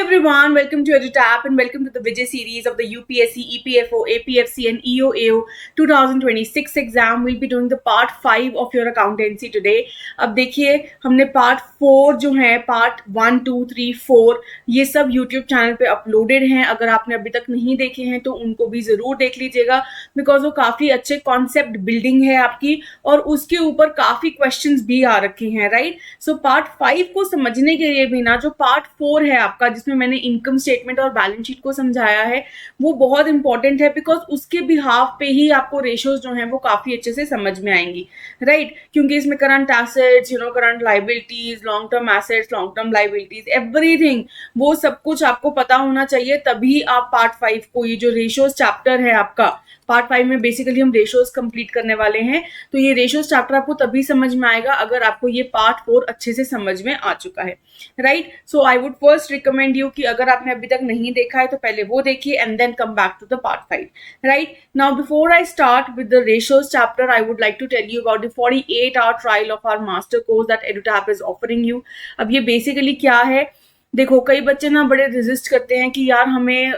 everyone, welcome to EduTap and welcome to the Vijay series of the UPSC, EPFO, APFC and EOAO 2026 exam. We'll be doing the part 5 of your accountancy today. अब देखिए हमने part 4 जो है part 1, 2, 3, 4 ये सब YouTube channel पे uploaded हैं. अगर आपने अभी तक नहीं देखे हैं तो उनको भी ज़रूर देख लीजिएगा बिकॉज वो काफ़ी अच्छे कॉन्सेप्ट बिल्डिंग है आपकी और उसके ऊपर काफ़ी क्वेश्चंस भी आ रखे हैं. राइट, सो पार्ट 5 को समझने के लिए भी ना जो पार्ट 4 है आपका जिसमें मैंने इनकम स्टेटमेंट और बैलेंस शीट को समझाया है वो बहुत इंपॉर्टेंट है बिकॉज उसके बिहाफ पे ही आपको रेशियोज जो हैं वो काफ़ी अच्छे से समझ में आएंगी. राइट, क्योंकि इसमें current assets, current liabilities, long term assets, long term liabilities, everything वो सब कुछ आपको पता होना चाहिए तभी आप पार्ट 5 को, ये जो रेशियोज चैप्टर है आपका पार्ट 5 में बेसिकली हम रेशियोज कंप्लीट करने वाले हैं, तो ये रेशियोज चैप्टर आपको तभी समझ में आएगा अगर आपको ये पार्ट 4 अच्छे से समझ में आ चुका है. Right, so I would first recommend you कि अगर आपने अभी तक नहीं देखा है तो पहले वो देखिए and then come back to the part 5. Right, now before I start with the ratios chapter I would like to tell you about the 48-hour trial of our master course that EduTap is offering you. अब ये basically क्या है, देखो कई बच्चे ना बड़े resist करते हैं कि यार हमें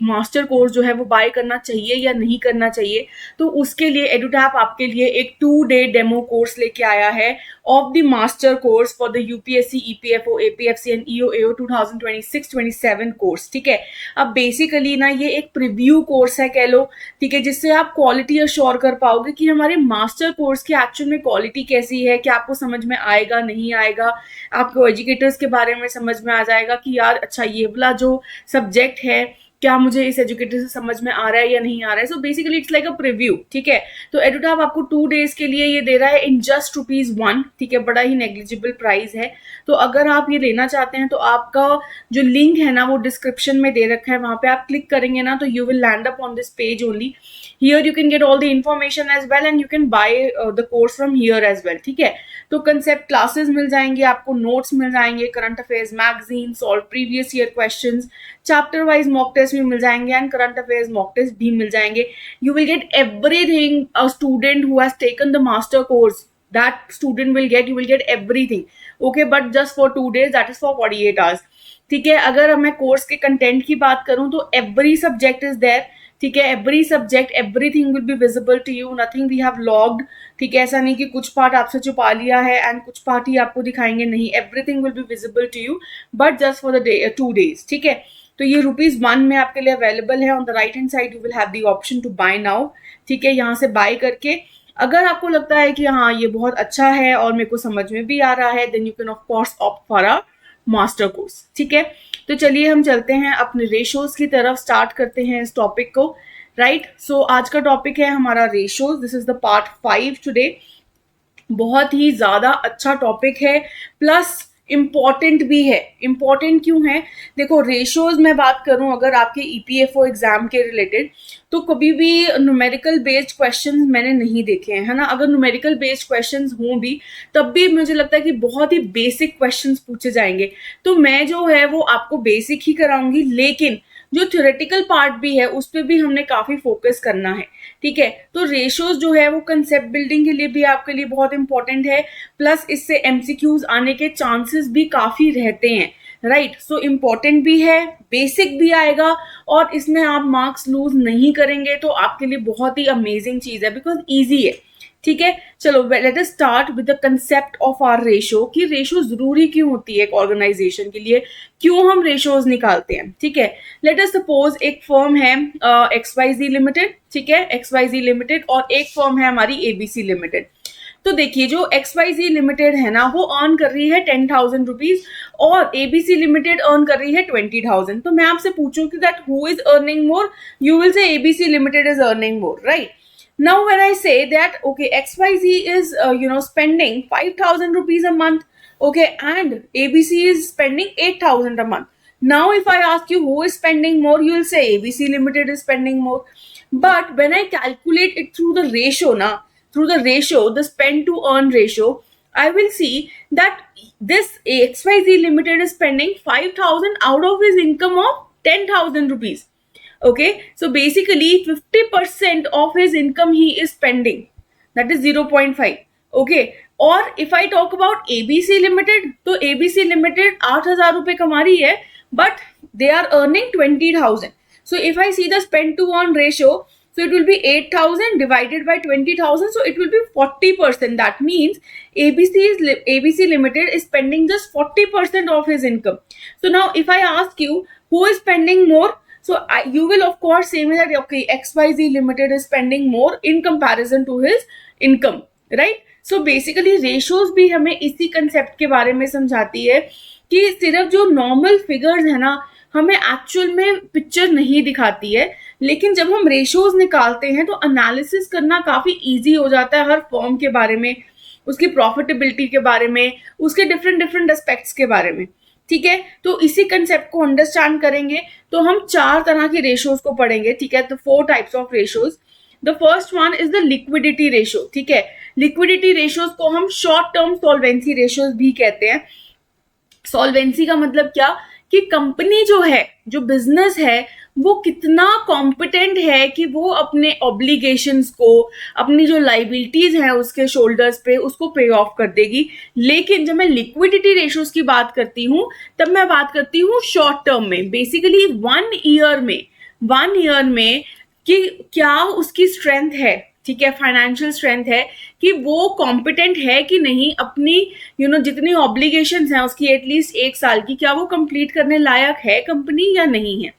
मास्टर कोर्स जो है वो बाय करना चाहिए या नहीं करना चाहिए. तो उसके लिए EduTap आपके लिए एक 2-day डेमो कोर्स लेके आया है of the master course for the UPSC, EPFO, APFC and EOAO 2026-27 course. ठीक है, अब बेसिकली ना ये एक प्रीव्यू कोर्स है कह लो. ठीक है, जिससे आप क्वालिटी अश्योर कर पाओगे कि हमारे मास्टर कोर्स की एक्चुअल में क्वालिटी कैसी है, क्या आपको समझ में आएगा नहीं आएगा, आपको एजुकेटर्स के बारे में समझ में आ जाएगा कि यार अच्छा ये वाला जो सब्जेक्ट है क्या मुझे इस एजुकेटर से समझ में आ रहा है या नहीं आ रहा है. So basically it's like a preview. ठीक है, तो EduTap आपको 2 days के लिए ये दे रहा है इन जस्ट ₹1. ठीक है, बड़ा ही नेग्लिजिबल प्राइस है. तो अगर आप ये लेना चाहते हैं तो आपका जो लिंक है ना वो डिस्क्रिप्शन में दे रखा है, वहां पे आप क्लिक करेंगे ना तो you will land up on this page only. Here you can get all the information as well and you can buy the course from here as well. ठीक है, तो कंसेप्ट क्लासेस मिल जाएंगे आपको, नोट्स मिल जाएंगे, current affairs magazine, solve previous year questions, chapter wise mock test भी मिल जाएंगे and current affairs mock test भी मिल जाएंगे. You will get everything a student who has taken the master course that student will get. You will get everything, okay, but just for 2 days, that is for 48 hours. ठीक है, अगर मैं course के content की बात करूं तो every subject is there. ठीक है, every subject, everything will be visible to you, nothing we have logged. ठीक है, ऐसा नहीं कि कुछ पार्ट आपसे छुपा लिया है एंड कुछ पार्ट ही आपको दिखाएंगे, नहीं, everything will be visible to you but just for the 2 days. ठीक है, तो ये ₹1 में आपके लिए अवेलेबल है. On the right hand side you will have the option to buy now. ठीक है, यहाँ से बाय करके अगर आपको लगता है कि हाँ ये बहुत अच्छा है और मेरे को समझ में भी आ रहा है then you can of course opt for a master course. ठीक है, तो चलिए हम चलते हैं अपने रेशियोज की तरफ, स्टार्ट करते हैं इस टॉपिक को. राइट, सो आज का टॉपिक है हमारा ratios. This is the part 5 today. बहुत ही ज्यादा अच्छा टॉपिक है प्लस इम्पॉर्टेंट भी है. इम्पॉर्टेंट क्यों है, देखो रेशियोज में बात करूं अगर आपके ईपीएफओ एग्जाम के रिलेटेड तो कभी भी न्यूमेरिकल बेस्ड क्वेश्चंस मैंने नहीं देखे हैं, है ना. अगर न्यूमेरिकल बेस्ड क्वेश्चंस हों भी तब भी मुझे लगता है कि बहुत ही बेसिक क्वेश्चंस पूछे जाएंगे. तो मैं जो है वो आपको बेसिक ही कराऊंगी, लेकिन जो थ्योरेटिकल पार्ट भी है उस पर भी हमने काफी फोकस करना है. ठीक है, तो रेशियोज जो है वो कंसेप्ट बिल्डिंग के लिए भी आपके लिए बहुत इंपॉर्टेंट है, प्लस इससे एमसीक्यूज आने के चांसेस भी काफी रहते हैं. राइट, सो इम्पॉर्टेंट भी है, बेसिक भी आएगा और इसमें आप मार्क्स लूज नहीं करेंगे तो आपके लिए बहुत ही अमेजिंग चीज है बिकॉज ईजी है. ठीक है, चलो let us start with the concept of our ratio कि रेशियो जरूरी क्यों होती है एक ऑर्गेनाइजेशन के लिए, क्यों हम रेशियोज निकालते हैं. ठीक है, लेट अस सपोज एक फर्म है XYZ लिमिटेड. ठीक है, XYZ लिमिटेड और एक फर्म है हमारी ABC लिमिटेड. तो देखिए जो XYZ लिमिटेड है ना वो अर्न कर रही है 10,000 रुपीज और ABC लिमिटेड अर्न कर रही है 20,000. तो मैं आपसे पूछूं कि that who is earning more, you will say ABC limited is earning more. Right, now when I say that okay XYZ is spending 5,000 rupees a month, okay, and ABC is spending 8,000 a month. Now if I ask you who is spending more, you will say ABC limited is spending more. But when I calculate it through the ratio the spend to earn ratio, I will see that this XYZ limited is spending 5,000 out of his income of 10,000 rupees. Okay, so basically 50% of his income he is spending, that is 0.5. Okay, और if I talk about ABC Limited, तो ABC Limited 8,000 रुपए कमा रही है but they are earning 20,000. So if I see the spend to earn ratio, so it will be 8,000 divided by 20,000, so it will be 40%. That means ABC Limited is spending just 40% of his income. So now if I ask you who is spending more, so you will of course say me that okay, XYZ Limited is spending more in comparison to his income, right? So basically ratios भी हमें इसी concept के बारे में समझाती है कि सिर्फ जो नॉर्मल फिगर्स है ना हमें एक्चुअल में पिक्चर नहीं दिखाती है, लेकिन जब हम रेशियोज निकालते हैं तो एनालिसिस करना काफी इजी हो जाता है हर फॉर्म के बारे में, उसकी प्रॉफिटेबिलिटी के बारे में, उसके डिफरेंट डिफरेंट एस्पेक्ट्स के बारे में, ठीक है? तो इसी कंसेप्ट को अंडरस्टैंड करेंगे तो हम 4 तरह के रेशियोज को पढ़ेंगे, ठीक है? तो 4 types of ratios. The first one is the liquidity ratio, ठीक है? लिक्विडिटी रेशियोज को हम शॉर्ट टर्म सॉल्वेंसी रेशियोज भी कहते हैं. सॉल्वेंसी का मतलब क्या कि कंपनी जो है, जो बिजनेस है, वो कितना कॉम्पिटेंट है कि वो अपने ऑब्लिगेशंस को, अपनी जो लाइबिलिटीज हैं उसके शोल्डर्स पे उसको पे ऑफ कर देगी. लेकिन जब मैं लिक्विडिटी रेशियोज की बात करती हूँ तब मैं बात करती हूँ शॉर्ट टर्म में, बेसिकली 1 ईयर में कि क्या उसकी स्ट्रेंथ है, ठीक है, फाइनेंशियल स्ट्रेंथ है कि वो कॉम्पिटेंट है कि नहीं, अपनी जितनी ऑब्लिगेशंस हैं उसकी एटलीस्ट 1 साल की, क्या वो कंप्लीट करने लायक है कंपनी या नहीं है,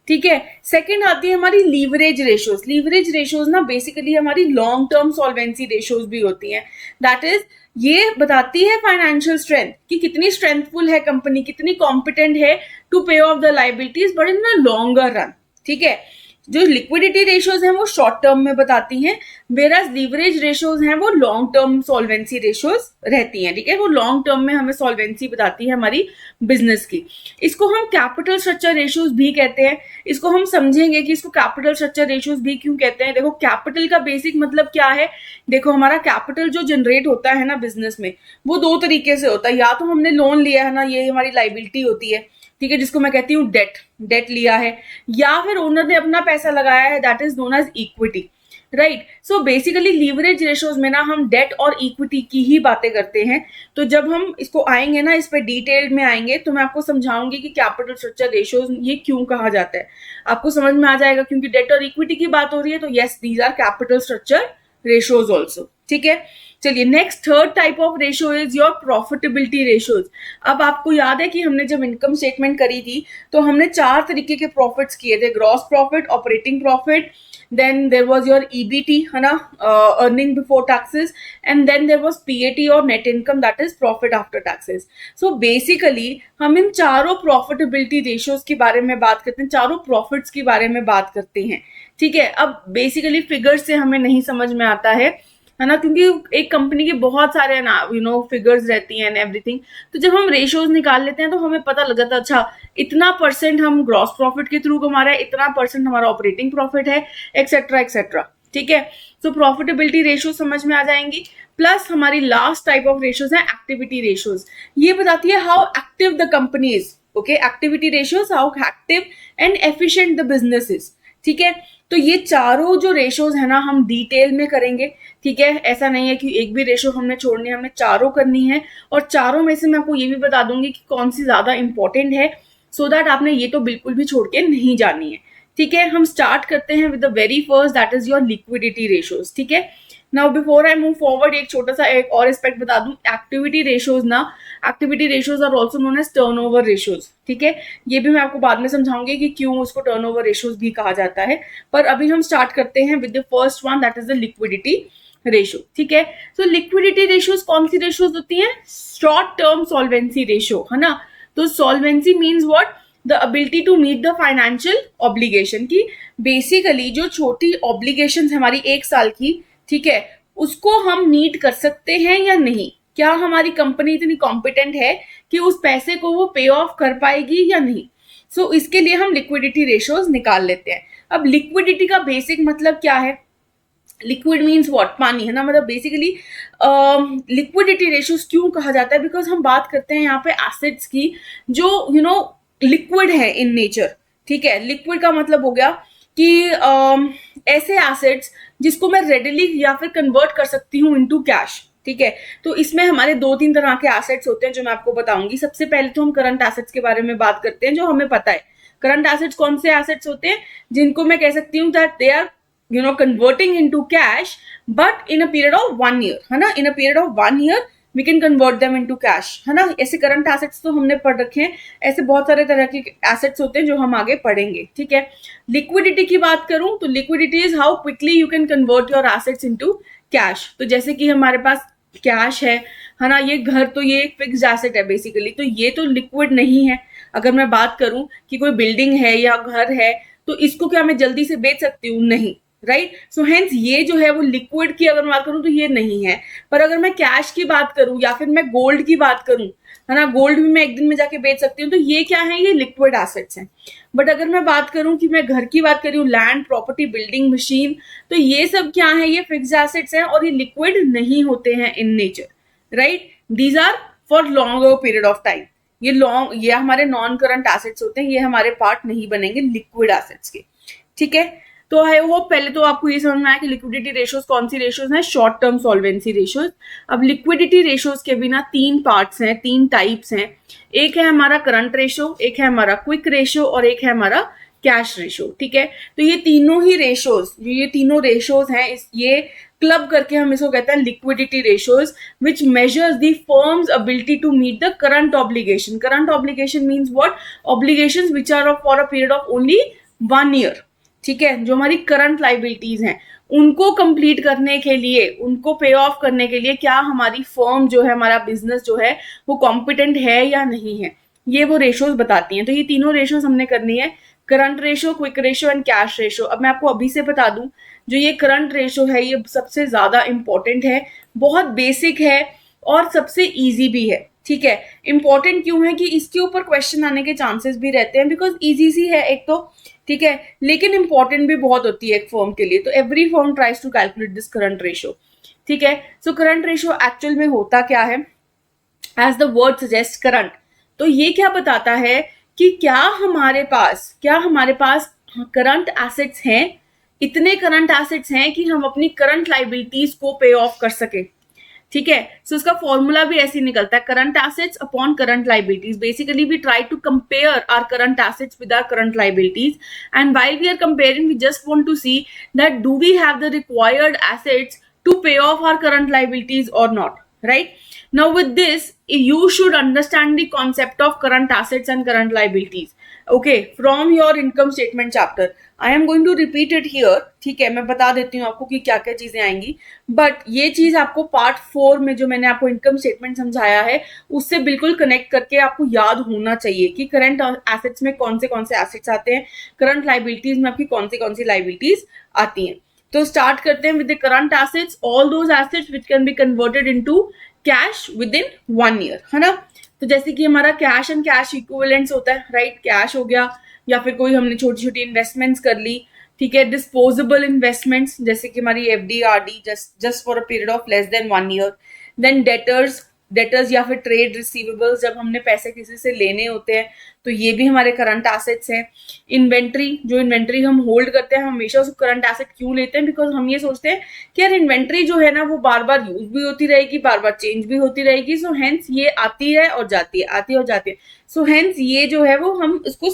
ठीक है? सेकंड आती है हमारी लीवरेज रेशियोज. लीवरेज रेशियोज ना बेसिकली हमारी लॉन्ग टर्म सॉल्वेंसी रेशियोज भी होती हैं. दैट इज ये बताती है फाइनेंशियल स्ट्रेंथ कि कितनी स्ट्रेंथफुल है कंपनी, कितनी कॉम्पिटेंट है to pay off the liabilities but in the longer run, ठीक है? जो लिक्विडिटी रेशियोज हैं वो शॉर्ट टर्म में बताती हैं, वेराज लीवरेज रेशियोज हैं वो लॉन्ग टर्म सॉल्वेंसी रेशियोज रहती हैं, ठीक है? वो लॉन्ग टर्म में हमें सॉल्वेंसी बताती है हमारी बिजनेस की. इसको हम कैपिटल स्ट्रक्चर रेशियोज भी कहते हैं. इसको हम समझेंगे कि इसको कैपिटल स्ट्रक्चर रेशियोज भी क्यों कहते हैं. देखो कैपिटल का बेसिक मतलब क्या है. देखो हमारा कैपिटल जो जनरेट होता है ना बिजनेस में, वो 2 तरीके से होता है. या तो हमने लोन लिया है ना, ये हमारी लाइबिलिटी होती है, ठीक है, जिसको मैं कहती हूँ डेट लिया है, या फिर ओनर ने अपना पैसा लगाया है, that is known as equity, right? So basically leverage ratios में ना हम डेट और इक्विटी की ही बातें करते हैं. तो जब हम इसको आएंगे ना, इस पे डिटेल में आएंगे तो मैं आपको समझाऊंगी कि कैपिटल स्ट्रक्चर रेशियोज ये क्यों कहा जाता है. आपको समझ में आ जाएगा क्योंकि डेट और इक्विटी की बात हो रही है, तो yes, these are capital structure ratios also, ठीक है? चलिए next third type of ratio is your profitability ratios. अब आपको याद है कि हमने जब इनकम स्टेटमेंट करी थी तो हमने 4 तरीके के प्रॉफिट्स किए थे. Gross profit, operating profit, then there was your EBT, है ना, earning before taxes, and then there was PAT और net income, that is profit after taxes. So basically हम इन चारों प्रॉफिटेबिलिटी रेशियोज के बारे में बात करते हैं, चारों प्रॉफिट्स के बारे में बात करते हैं, ठीक है? अब बेसिकली फिगर्स से हमें नहीं समझ में आता है ना, क्योंकि एक कंपनी के बहुत सारे फिगर्स रहती हैं एंड एवरीथिंग. तो जब हम रेशियोज निकाल लेते हैं तो हमें पता लग जाता है अच्छा इतना % हम ग्रॉस प्रॉफिट के थ्रू कमा रहे हैं, इतना % हमारा ऑपरेटिंग प्रॉफिट है, एक्सेट्रा एक्सेट्रा, ठीक है? तो प्रॉफिटेबिलिटी रेशियो समझ में आ जाएंगी. प्लस हमारी लास्ट टाइप ऑफ रेशियोज है एक्टिविटी रेशियोज. ये बताती है how active the company is. Okay, activity ratios, how active and efficient the business is, ठीक है? तो ये चारों जो रेशियोज है ना हम डिटेल में करेंगे, ठीक है? ऐसा नहीं है कि एक भी रेशियो हमने छोड़नी है, हमने चारों करनी है. और चारों में से मैं आपको ये भी बता दूंगी कि कौन सी ज्यादा इंपॉर्टेंट है, सो दैट आपने ये तो बिल्कुल भी छोड़ के नहीं जानी है, ठीक है? हम स्टार्ट करते हैं with the very first, that is your liquidity ratios, ठीक है? Now before I move forward एक छोटा सा एक और एस्पेक्ट बता दूं. एक्टिविटी रेशियोज ना, activity ratios are also known as turnover ratios, ठीक है? ये भी मैं आपको बाद में समझाऊंगी कि क्यों उसको टर्नओवर रेशियोज भी कहा जाता है. पर अभी हम स्टार्ट करते हैं with the first one, that is the liquidity ratio, ठीक है? तो लिक्विडिटी रेशियोज कौन सी रेशियोज होती हैं? शॉर्ट टर्म सॉल्वेंसी रेशियो, है ना? तो solvency means what? The ability to meet the financial obligation. की बेसिकली जो छोटी ऑब्लिगेशन हमारी 1 साल की, ठीक है, उसको हम मीट कर सकते हैं या नहीं, क्या हमारी कंपनी इतनी कॉम्पिटेंट है कि उस पैसे को वो पे ऑफ कर पाएगी या नहीं. सो इसके लिए हम लिक्विडिटी रेशियोज निकाल लेते हैं. अब लिक्विडिटी का बेसिक मतलब क्या है? Liquid means what? पानी, है ना? मतलब बेसिकली लिक्विडिटी रेशियोज क्यों कहा जाता है? बिकॉज हम बात करते हैं यहाँ पे एसेट्स की जो लिक्विड है इन नेचर, ठीक है? लिक्विड का मतलब हो गया कि ऐसे एसेट्स जिसको मैं रेडिली या फिर कन्वर्ट कर सकती हूँ इनटू कैश, ठीक है। तो इसमें हमारे 2-3 तरह के एसेट्स होते हैं जो मैं आपको बताऊंगी। सबसे पहले तो हम करंट एसेट्स के बारे में बात करते हैं, जो हमें पता है। करंट एसेट्स कौन से एसेट्स होते हैं? जिनको मैं कह सकती हूँ that they are converting into cash but in a period of 1 year, है ना। In a period of 1 year we can convert them into cash, है ना। ऐसे करंट एसेट्स तो हमने पढ़ रखे हैं, ऐसे बहुत सारे तरह के एसेट्स होते हैं जो हम आगे पढ़ेंगे, ठीक है। लिक्विडिटी की बात करूं तो liquidity is how quickly you can convert your assets into cash. तो जैसे कि हमारे पास कैश है ना, ये घर तो ये एक फिक्स्ड एसेट है बेसिकली, तो ये तो लिक्विड नहीं है। अगर मैं बात करूं कि कोई बिल्डिंग है या घर है, तो इसको क्या मैं जल्दी से बेच सकती हूँ? नहीं, राइट। सो हेंस ये जो है वो लिक्विड की अगर बात करूं तो ये नहीं है। पर अगर मैं कैश की बात करूं या फिर मैं गोल्ड की बात करूं, है ना, गोल्ड भी मैं एक दिन में जाके बेच सकती हूँ, तो ये क्या है? ये लिक्विड एसेट्स हैं। बट अगर मैं बात करूं कि मैं घर की बात करूं, लैंड, प्रॉपर्टी, बिल्डिंग, मशीन, तो ये सब क्या है? ये फिक्स्ड एसेट्स हैं और ये लिक्विड नहीं होते हैं in nature, right. These are for longer period of time. ये हमारे नॉन करंट एसेट्स होते हैं, ये हमारे पार्ट नहीं बनेंगे लिक्विड एसेट्स के, ठीक है। तो आई होप पहले तो आपको ये समझ में आया कि लिक्विडिटी रेशियोज कौन सी रेशियोज हैं, शॉर्ट टर्म सॉल्वेंसी रेशियोज। अब लिक्विडिटी रेशियोज के बिना 3 पार्ट्स हैं, 3 टाइप्स हैं। एक है हमारा करंट रेशियो, एक है हमारा क्विक रेशियो और एक है हमारा कैश रेशियो, ठीक है। तो ये तीनों ही रेशियोज, जो ये तीनों रेशियोज हैं, ये क्लब करके हम इसको कहते हैं liquidity ratios, which measures the firms ability to meet the current obligation. Current obligation means what? Obligations which are for a period of only 1 year, ठीक है। जो हमारी करंट लाइबिलिटीज हैं उनको कंप्लीट करने के लिए, उनको पे ऑफ करने के लिए क्या हमारी फर्म जो है, हमारा बिजनेस जो है वो कॉम्पिटेंट है या नहीं है, ये वो रेशियोज बताती हैं। तो ये तीनों रेशियोज हमने करनी है, current ratio, quick ratio and cash ratio. अब मैं आपको अभी से बता दूं, जो ये करंट रेशियो है ये सबसे ज्यादा इंपॉर्टेंट है, बहुत बेसिक है और सबसे ईजी भी है, ठीक है। इंपॉर्टेंट क्यों है? कि इसके ऊपर क्वेश्चन आने के चांसेस भी रहते हैं, बिकॉज ईजी सी है एक तो, ठीक है, लेकिन इंपॉर्टेंट भी बहुत होती है एक फर्म के लिए। तो every firm tries to calculate this current ratio, ठीक है। सो करंट रेशियो एक्चुअल में होता क्या है? As the word suggest, current. तो ये क्या बताता है कि क्या हमारे पास करंट एसेट्स हैं, इतने करंट एसेट्स हैं कि हम अपनी करंट लाइबिलिटीज को पे ऑफ कर सके, ठीक है। सो इसका फॉर्मूला भी ऐसे निकलता है, current assets upon current liabilities. Basically we try to compare our current assets with our current liabilities, and while we are comparing we just want to see that do we have the required assets to pay off our current liabilities और not, right? Now with this, you should understand the concept of current assets and current liabilities. Okay, from your income statement chapter. I am going to repeat it here, ठीक है। मैं बता देती हूँ आपको कि क्या क्या चीजें आएंगी, बट ये चीज आपको पार्ट 4 में जो मैंने आपको इनकम स्टेटमेंट समझाया है उससे बिल्कुल कनेक्ट करके आपको याद होना चाहिए कि करंट एसेट्स में कौन से एसेट्स आते हैं, करंट लाइबिलिटीज में आपकी कौन सी लाइबिलिटीज आती हैं। तो स्टार्ट करते हैं with the current assets, all those assets which can be converted into cash with in 1 year, है ना। तो जैसे कि हमारा कैश एंड कैश इक्विवेलेंट्स होता है, राइट। कैश हो गया, या फिर कोई हमने छोटी छोटी इन्वेस्टमेंट्स कर ली, ठीक है। डिस्पोजेबल इन्वेस्टमेंट्स जैसे कि हमारी FD, RD, just for a period of less than 1 year. Then debtors या फिर ट्रेड रिसीवेबल्स, जब हमने पैसे किसी से लेने होते हैं तो ये भी हमारे करंट एसेट्स हैं। इन्वेंट्री, जो इन्वेंट्री हम होल्ड करते हैं, हम हमेशा उसको करंट एसेट क्यों लेते हैं? बिकॉज हम ये सोचते हैं कि यार इन्वेंट्री जो है ना वो बार बार यूज भी होती रहेगी, बार बार चेंज भी होती रहेगी। सो हेंस ये आती है और जाती है, आती है और जाती है। सो हेंस ये जो है वो हम इसको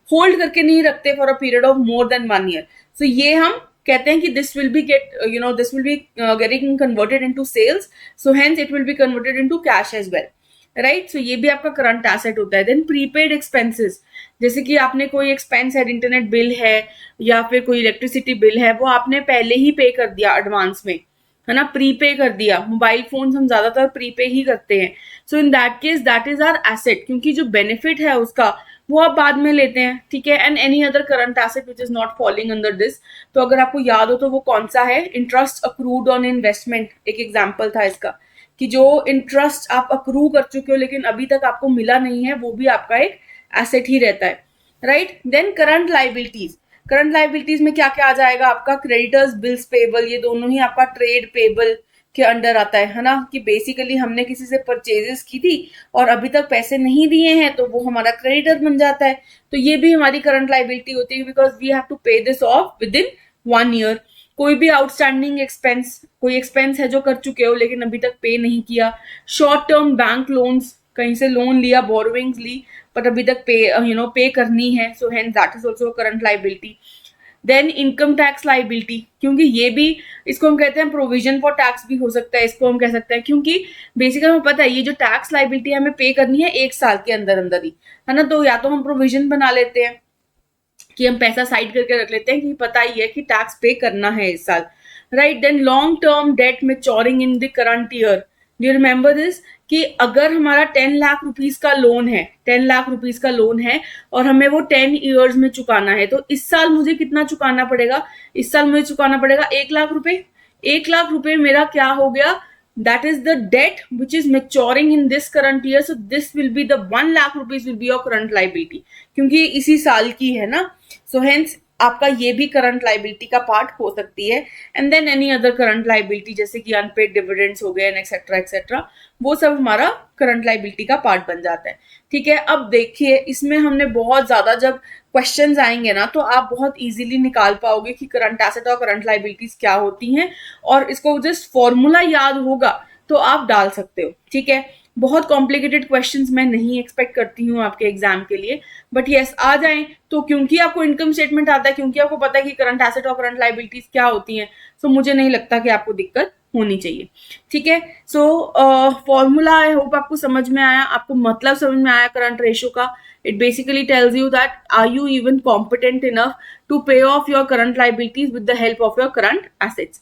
होल्ड करके नहीं रखते for a period of more than 1 year. So ये हम कहते हैं कि this will be getting converted into sales, so hence it will be converted into cash as well, right. So ये भी आपका करंट एसेट होता है। देन प्रीपेड एक्सपेंसेस, जैसे कि आपने कोई एक्सपेंस है, इंटरनेट बिल है या फिर कोई इलेक्ट्रिसिटी बिल है, वो आपने पहले ही पे कर दिया एडवांस में, है ना, प्रीपे कर दिया। मोबाइल फोन हम ज्यादातर प्रीपे ही करते हैं। So in that case that is our asset, क्योंकि जो बेनिफिट है उसका वो आप बाद में लेते हैं, ठीक है। And any other current asset which is not falling under this, तो अगर आपको याद हो तो वो कौन सा है? इंटरेस्ट अक्रूड ऑन इन्वेस्टमेंट एक एग्जाम्पल था इसका, कि जो इंटरेस्ट आप अक्रू कर चुके हो लेकिन अभी तक आपको मिला नहीं है, वो भी आपका एक एसेट ही रहता है, right. Then current liabilities, current liabilities में क्या क्या आ जाएगा आपका? क्रेडिटर्स, बिल्स पेबल, ये दोनों ही आपका ट्रेड पेबल के अंडर आता है ना, कि बेसिकली हमने किसी से परचेजेस की थी और अभी तक पैसे नहीं दिए हैं तो वो हमारा क्रेडिटर बन जाता है। तो ये भी हमारी करंट लाइबिलिटी होती है, बिकॉज वी हैव टू पे this of with in 1 year. कोई भी आउटस्टैंडिंग एक्सपेंस, कोई एक्सपेंस है जो कर चुके हो लेकिन अभी तक पे नहीं किया, शॉर्ट टर्म बैंक लोन्स, कहीं से लोन लिया, बोरोविंग्स ली बट अभी तक पे करनी है, so hence that is also current liability. Then income tax liability, क्योंकि ये भी, इसको हम कहते हैं प्रोविजन फॉर टैक्स भी हो सकता है, इसको हम कह सकते हैं, क्योंकि बेसिकली हमें पता है ये जो टैक्स लाइबिलिटी हमें पे करनी है 1 साल के अंदर अंदर ही, है ना। तो या तो हम प्रोविजन बना लेते हैं कि हम पैसा साइड करके रख लेते हैं कि पता ही है कि टैक्स पे करना है इस साल, right. Then long term debt maturing in the current year, do you remember this, कि अगर हमारा 10 लाख रुपीस का लोन है, 10 लाख रुपीस का लोन है और हमें वो 10 ईयर्स में चुकाना है, तो इस साल मुझे कितना चुकाना पड़ेगा, इस साल मुझे चुकाना पड़ेगा 1 लाख रुपए। 1 लाख रुपए मेरा क्या हो गया, that is the debt which is maturing in this current year, so this will be the 1 lakh rupees will be your current liability, क्योंकि इसी साल की है ना, so hence आपका ये भी करंट लाइबिलिटी का पार्ट हो सकती है। And then any other current liability जैसे कि अनपेड डिविडेंड्स हो गए एक्सेट्रा एक्सेट्रा, वो सब हमारा करंट लाइबिलिटी का पार्ट बन जाता है, ठीक है। अब देखिए इसमें हमने बहुत ज्यादा, जब क्वेश्चंस आएंगे ना तो आप बहुत इजीली निकाल पाओगे कि करंट एसेट और करंट लाइबिलिटीज क्या होती हैं, और इसको जस्ट फॉर्मूला याद होगा तो आप डाल सकते हो, ठीक है। बहुत कॉम्प्लिकेटेड क्वेश्चंस मैं नहीं एक्सपेक्ट करती हूँ आपके एग्जाम के लिए, बट यस आ जाएं तो, क्योंकि आपको इनकम स्टेटमेंट आता है, क्योंकि आपको पता है कि करंट एसेट और करंट लाइबिलिटीज क्या होती हैं, सो मुझे नहीं लगता कि आपको दिक्कत होनी चाहिए, ठीक है। सो फॉर्मूला आई होप आपको समझ में आया, आपको मतलब समझ में आया करंट रेशियो का। It basically tells you that are you even competent enough to pay off your current liabilities with the help of your current assets.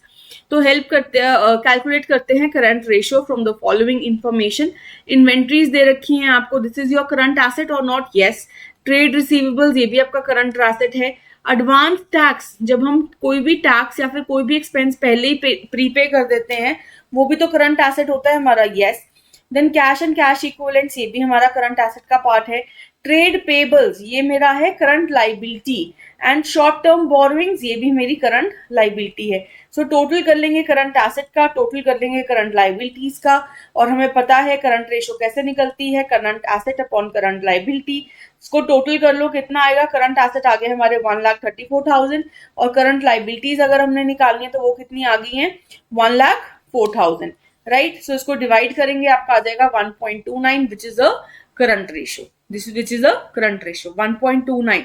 तो हेल्प करते हैं, कैलकुलेट करते हैं current ratio from the following information. Inventories दे रखी हैं आपको, this is your current asset और नॉट, यस। ट्रेड रिसीवेबल्स, ये भी आपका करंट एसेट है। एडवांस टैक्स, जब हम कोई भी टैक्स या फिर कोई भी एक्सपेंस पहले ही प्रीपे कर देते हैं, वो भी तो करंट एसेट होता है हमारा, yes. Then cash and cash equivalents, ये भी हमारा करंट एसेट का पार्ट है। ट्रेड पेबल्स, ये मेरा है current liability. And short term borrowings, ये भी मेरी करंट लाइबिलिटी है। सो टोटल कर लेंगे करंट एसेट का, टोटल कर लेंगे करंट लाइबिलिटीज का, और हमें पता है करंट रेशो कैसे निकलती है, current asset upon current liability. इसको टोटल कर लो, कितना आएगा, करंट एसेट आ गए हमारे 1,34,000, और करंट लाइबिलिटीज अगर हमने निकालनी है तो वो कितनी आ गई है, 1,04,000, राइट। सो इसको डिवाइड करेंगे, आपका आ जाएगा 1.29 which is a current ratio, this which is a current ratio 1.29,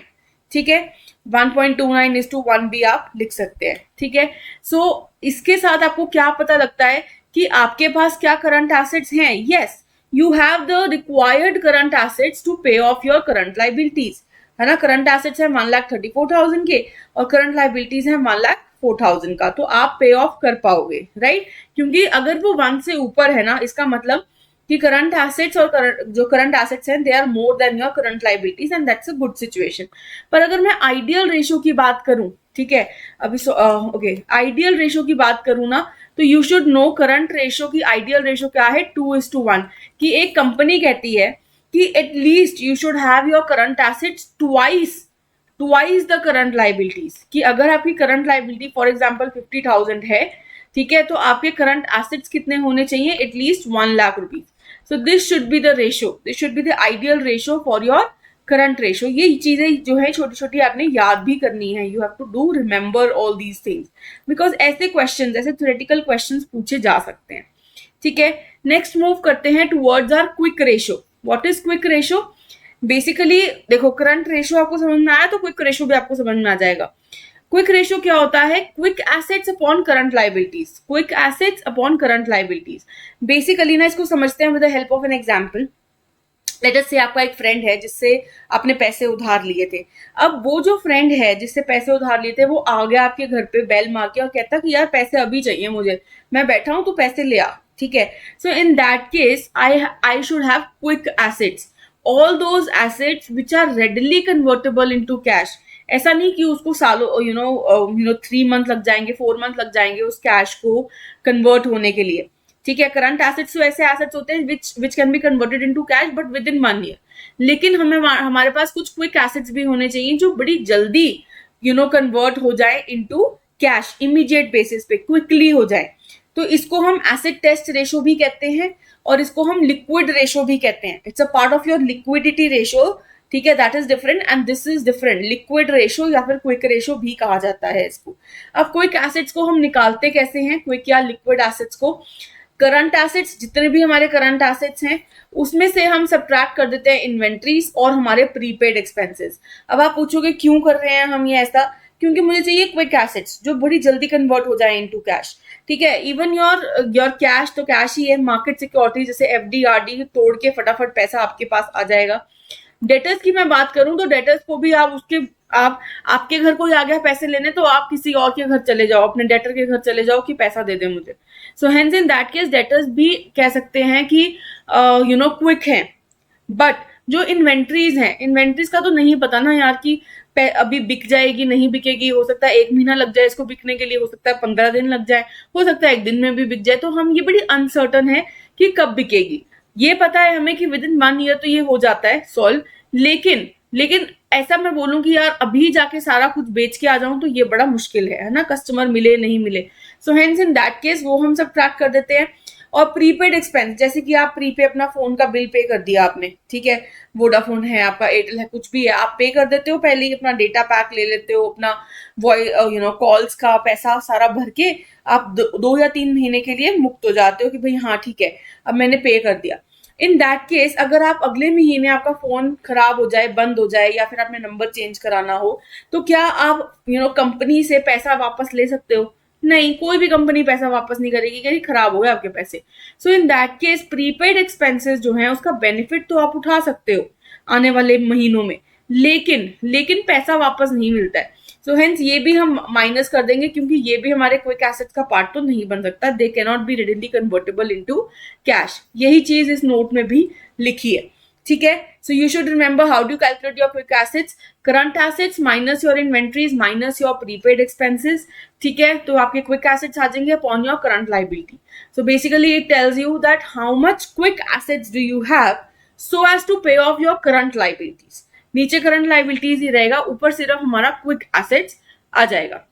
ठीक है। 1.29:1 भी आप लिख सकते हैं, ठीक है। सो इसके साथ आपको क्या पता लगता है कि आपके पास क्या करंट एसेट्स हैं, yes, you have the required current assets to pay off your current liabilities, है ना। करंट एसेट्स है 1,34,000 के और करंट लाइबिलिटीज है 1,04,000 का, तो आप पे ऑफ कर पाओगे, राइट। क्योंकि अगर वो 1 से ऊपर है ना, इसका मतलब कि करंट एसेट्स और जो करंट एसेट्स हैं they are more than your current liabilities, and that's a good situation. पर अगर मैं आइडियल रेशियो की बात करूं, ठीक है, अभी ओके, आइडियल रेशियो की बात करूं ना, तो you should no current ratio की आइडियल रेशियो क्या है, 2:1, कि एक कंपनी कहती है कि at least you should have your current assets twice the current liabilities, कि अगर आपकी करंट लाइबिलिटी फॉर एग्जाम्पल 50,000 है, ठीक है, तो आपके करंट एसेट्स कितने होने चाहिए, at least 1 lakh rupees. So this should be the ratio. This should be the ideal ratio for your current ratio. ये चीजें जो है छोटी छोटी आपने याद भी करनी है. You have to do remember all these things because ऐसे questions, ऐसे theoretical questions पूछे जा सकते हैं. ठीक है. Next move करते हैं towards our quick ratio. What is quick ratio? Basically देखो current ratio आपको समझ में आया तो quick ratio भी आपको समझ में आ जाएगा. क्विक रेशियो क्या होता है, quick assets upon current liabilities, quick assets upon current liabilities. Basically ना इसको समझते हैं with the help of an example. Late us से आपका एक फ्रेंड है जिससे आपने पैसे उधार लिए थे. अब वो जो फ्रेंड है जिससे पैसे उधार लिए थे वो आ गया आपके घर पे बेल मार के और कहता कि यार पैसे अभी चाहिए मुझे, मैं बैठा हूं तो पैसे ले आ. ठीक है. So in that case I should have quick assets, all those assets which are readily convertible into cash. ऐसा नहीं कि उसको सालों 3 मंथ लग जाएंगे, 4 मंथ लग जाएंगे उस कैश को कन्वर्ट होने के लिए. ठीक है. करंट एसेट्स तो ऐसे एसेट्स होते हैं which can be converted into cash but with in 1 year. लेकिन हमारे पास कुछ क्विक एसेट्स भी होने चाहिए जो बड़ी जल्दी कन्वर्ट हो जाए इनटू कैश, इमीडिएट बेसिस पे क्विकली हो जाए. तो इसको हम एसेट टेस्ट रेशो भी कहते हैं और इसको हम लिक्विड रेशो भी कहते हैं. It's a part of your liquidity ratio. ठीक है, that is different and this is different, liquid ratio या फिर क्विक रेशो भी कहा जाता है इसको। अब क्विक एसेट्स को हम निकालते कैसे हैं, क्विक या लिक्विड एसेट्स को? करंट एसेट्स, जितने भी हमारे करंट एसेट्स हैं उसमें से हम सब्ट्रैक्ट कर देते हैं इन्वेंट्रीज और हमारे प्रीपेड एक्सपेंसेस। अब आप पूछोगे क्यों कर रहे हैं हम ये ऐसा? क्योंकि मुझे चाहिए क्विक एसेट्स जो बड़ी जल्दी कन्वर्ट हो जाए इनटू कैश। ठीक है, इवन योर कैश तो कैश ही है, मार्केट सिक्योरिटी जैसे एफडी आरडी तोड़ के फटाफट पैसा आपके पास आ जाएगा। डेटर्स की मैं बात करूं तो डेटर्स को भी आप आपके घर कोई आ गया पैसे लेने तो आप किसी और के घर चले जाओ, अपने डेटर के घर चले जाओ कि पैसा दे दे मुझे। So hence in that case debtors भी कह सकते हैं कि क्विक हैं। बट जो इन्वेंट्रीज हैं, इन्वेंट्रीज का तो नहीं पता ना यार कि अभी बिक जाएगी नहीं बिकेगी, हो सकता है 1 महीना लग जाए इसको बिकने के लिए, हो सकता है 15 दिन लग जाए, हो सकता है 1 दिन में भी बिक जाए। तो हम ये बड़ी अनसर्टन है कि कब बिकेगी। ये पता है हमें कि विद इन 1 ईयर तो ये हो जाता है सॉल्व, लेकिन ऐसा मैं बोलूं कि यार अभी जाके सारा कुछ बेच के आ जाऊं तो ये बड़ा मुश्किल है ना, कस्टमर मिले नहीं मिले। So hence in that case वो हम सब ट्रैक कर देते हैं। और प्रीपेड एक्सपेंस, जैसे कि आप प्रीपे अपना फोन का बिल पे कर दिया आपने, ठीक है, वोडाफोन है आपका, एयरटेल है, कुछ भी है, आप पे कर देते हो, पहले ही अपना डेटा पैक ले लेते हो, अपना वॉइस कॉल्स का पैसा सारा भर के आप 2 या 3 महीने के लिए मुक्त हो जाते हो कि भाई हाँ ठीक है अब मैंने पे कर दिया। इन दैट केस अगर आप अगले महीने आपका फोन खराब हो जाए, बंद हो जाए, या फिर आपने नंबर चेंज कराना हो, तो क्या आप कंपनी से पैसा वापस ले सकते हो? नहीं, कोई भी कंपनी पैसा वापस नहीं करेगी कि खराब हो गए आपके पैसे। So in that case prepaid expenses जो है उसका बेनिफिट तो आप उठा सकते हो आने वाले महीनों में, लेकिन पैसा वापस नहीं मिलता है। सो हेंस ये भी हम माइनस कर देंगे क्योंकि ये भी हमारे क्विक एसेट्स का पार्ट तो नहीं बन सकता। They can not be readily convertible into cash. यही चीज इस नोट में भी लिखी है, ठीक है। So you should remember how do calculate your quick assets, current assets minus your inventories minus your prepaid expenses, ठीक है। तो आपके क्विक एसेट्स आ जाएंगे upon your current liability. So basically it tells you that how much quick assets do you have so as to pay off your current liabilities. नीचे current liabilities ही रहेगा, ऊपर सिर्फ हमारा क्विक एसेट्स आ जाएगा,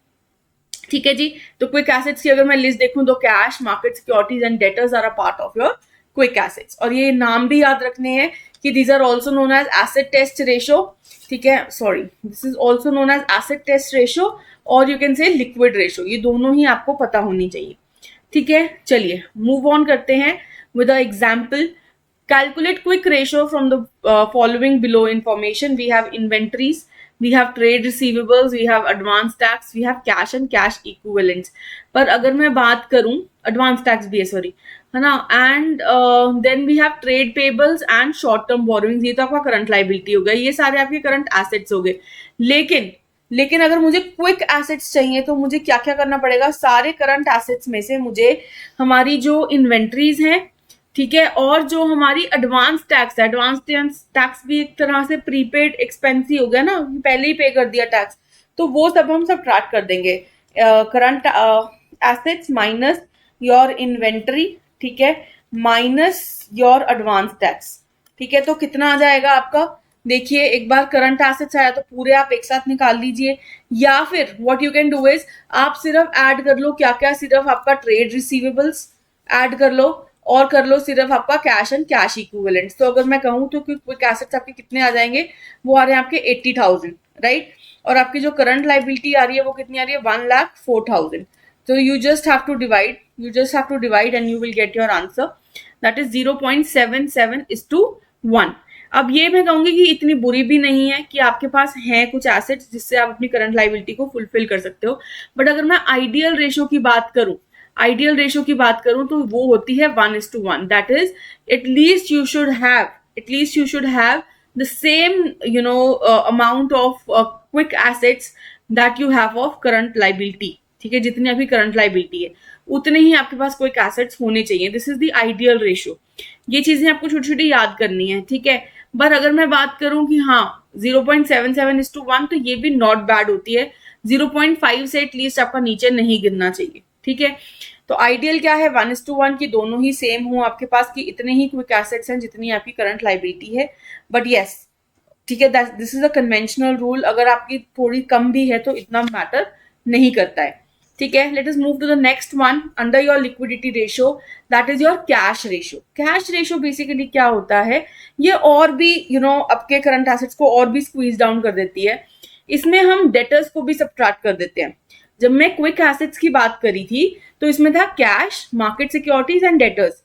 ठीक है जी। तो क्विक एसेट्स की अगर मैं लिस्ट देखूं तो cash, market securities and debtors are a part of your quick assets. और ये नाम भी याद रखने हैं कि these are also known as acid test ratio, ठीक है, sorry this is also known as acid test ratio और you can say liquid ratio. ये दोनों ही आपको पता होनी चाहिए, ठीक है। चलिए मूव ऑन करते हैं with a example. Calculate quick ratio from the following below information. We have inventories, we have trade receivables, we have advance tax, we have cash and cash equivalents. पर अगर मैं बात करूं, advance tax भी है sorry, है ना, and then we have trade payables and short term borrowings. ये तो आपका current liability हो गया, ये सारे आपके current assets हो गए। लेकिन अगर मुझे क्विक एसेट्स चाहिए तो मुझे क्या क्या करना पड़ेगा? सारे करंट एसेट्स में से मुझे हमारी जो इन्वेंट्रीज हैं, ठीक है, और जो हमारी एडवांस टैक्स है, एडवांस टैक्स भी एक तरह से प्रीपेड एक्सपेंस ही हो गया ना, पहले ही पे कर दिया टैक्स, तो वो सब हम सब ट्रैक कर देंगे। Current assets minus your inventory, ठीक है, माइनस योर एडवांस टैक्स, ठीक है। तो कितना आ जाएगा आपका? देखिए एक बार करंट एसेट्स आया तो पूरे आप एक साथ निकाल लीजिए, या फिर what you can do is आप सिर्फ ऐड कर लो, क्या क्या, सिर्फ आपका ट्रेड रिसीवेबल्स ऐड कर लो और कर लो सिर्फ आपका कैश एंड कैश इक्विवेलेंट्स। तो अगर मैं कहूँ तो क्विक एसेट्स आपके कितने आ जाएंगे? वो आ रहे हैं आपके 80,000, राइट। और आपकी जो करंट लाइबिलिटी आ रही है वो कितनी आ रही है? 1,04,000। तो you just have to divide and you will get your answer, that is 0.77:1। अब ये मैं कहूंगी कि इतनी बुरी भी नहीं है कि आपके पास है कुछ एसेट्स जिससे आप अपनी करंट लाइबिलिटी को फुलफिल कर सकते हो। बट अगर मैं आइडियल रेशो की बात करूं तो वो होती है 1:1। That is at least you should have the same amount of quick assets that you have of current liability, ठीक है। जितनी आपकी करंट लाइबिलिटी है उतने ही आपके पास क्विक एसेट्स होने चाहिए। This is the ideal ratio. ये चीजें आपको छोटी छोटी याद करनी है, ठीक है। पर अगर मैं बात करूं कि हाँ 0.77:1 तो ये भी नॉट बैड होती है। 0.5 से एटलीस्ट आपका नीचे नहीं गिरना चाहिए, ठीक है। तो आइडियल क्या है? 1:1 की दोनों ही सेम हो आपके पास, कि इतने ही क्विक एसेट्स हैं जितनी आपकी करंट लाइबिलिटी है। बट यस, ठीक है, this is a conventional rule. अगर आपकी थोड़ी कम भी है तो इतना मैटर नहीं करता है, ठीक है, let us move to the next one under your liquidity ratio, that is your cash ratio. Cash ratio basically क्या होता है, ये और भी आपके करंट एसेट्स को और भी स्क्वीज डाउन कर देती है. इसमें हम डेटर्स को भी सब्ट्रैक्ट कर देते हैं. जब मैं क्विक एसेट्स की बात करी थी तो इसमें था cash, market securities and debtors.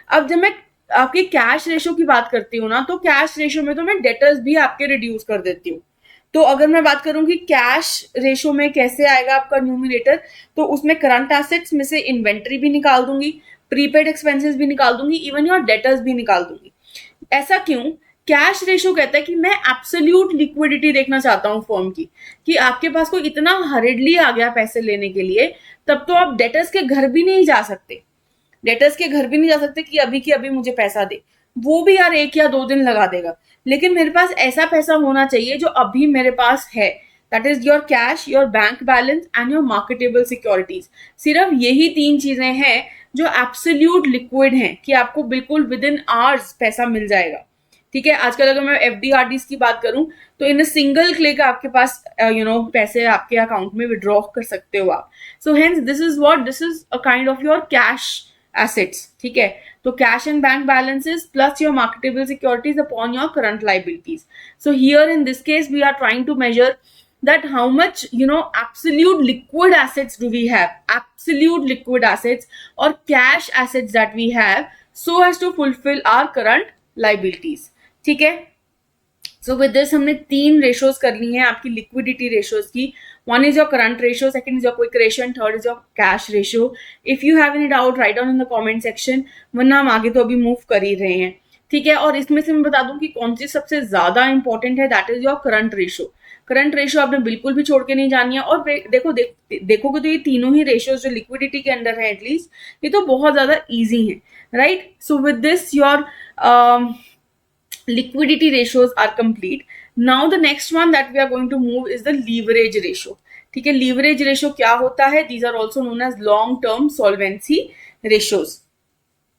अब जब मैं आपके कैश रेशियो की बात करती हूँ ना, तो कैश रेशियो में तो मैं डेटर्स भी आपके रिड्यूस कर देती हूँ. तो अगर मैं बात करूं कि कैश रेशियो में कैसे आएगा आपका न्यूमिनेटर, तो उसमें करंट एसेट्स में से इन्वेंट्री भी निकाल दूंगी, प्रीपेड एक्सपेंसेस भी निकाल दूंगी, इवन योर डेटर्स भी निकाल दूंगी. ऐसा क्यों? कैश रेशियो कहता है कि मैं एब्सोल्यूट लिक्विडिटी देखना चाहता हूं फर्म की, कि आपके पास कोई इतना हरिडली आ गया पैसे लेने के लिए, तब तो आप डेटर्स के घर भी नहीं जा सकते. डेटर्स के घर भी नहीं जा सकते कि अभी की अभी मुझे पैसा दे. वो भी यार 1 या 2 दिन लगा देगा. लेकिन मेरे पास ऐसा पैसा होना चाहिए जो अभी मेरे पास है. That is your cash, your bank balance and your marketable securities. सिर्फ यही 3 चीजें हैं जो एब्सोल्यूट लिक्विड हैं, कि आपको बिल्कुल विद इन आवर्स पैसा मिल जाएगा. ठीक है, आजकल अगर मैं FD/RDs की बात करूं तो इन सिंगल क्लिक आपके पास पैसे आपके अकाउंट में विड्रॉ कर सकते हो आप. So hence this is a kind of your cash assets. ठीक है, तो cash and bank balances plus your marketable securities upon your current liabilities. So here in this case we are trying to measure that how much absolute liquid assets do we have, absolute liquid assets or cash assets that we have, so as to fulfill our current liabilities. ठीक है, so with this हमने 3 ratios कर ली हैं आपकी liquidity ratios की. One is your current ratio, second is your quick ratio and third is your cash ratio. If you have any doubt write down in the comment section, वरना हम आगे तो अभी मूव कर ही रहे हैं. ठीक है, और इसमें से मैं बता दूं कि कौन सी सबसे ज्यादा इंपॉर्टेंट है, that is your current ratio. Current ratio आपने बिल्कुल भी छोड़ के नहीं जानी है. और देखोगे तो ये तीनों ही रेशियोज जो लिक्विडिटी के अंडर है एटलीस्ट, ये तो बहुत ज्यादा ईजी है. Right, so with this your liquidity ratios are complete. Now the next one that we are going to move is the leverage ratio. ठीक है, leverage ratio क्या होता है? These are also known as long term solvency ratios.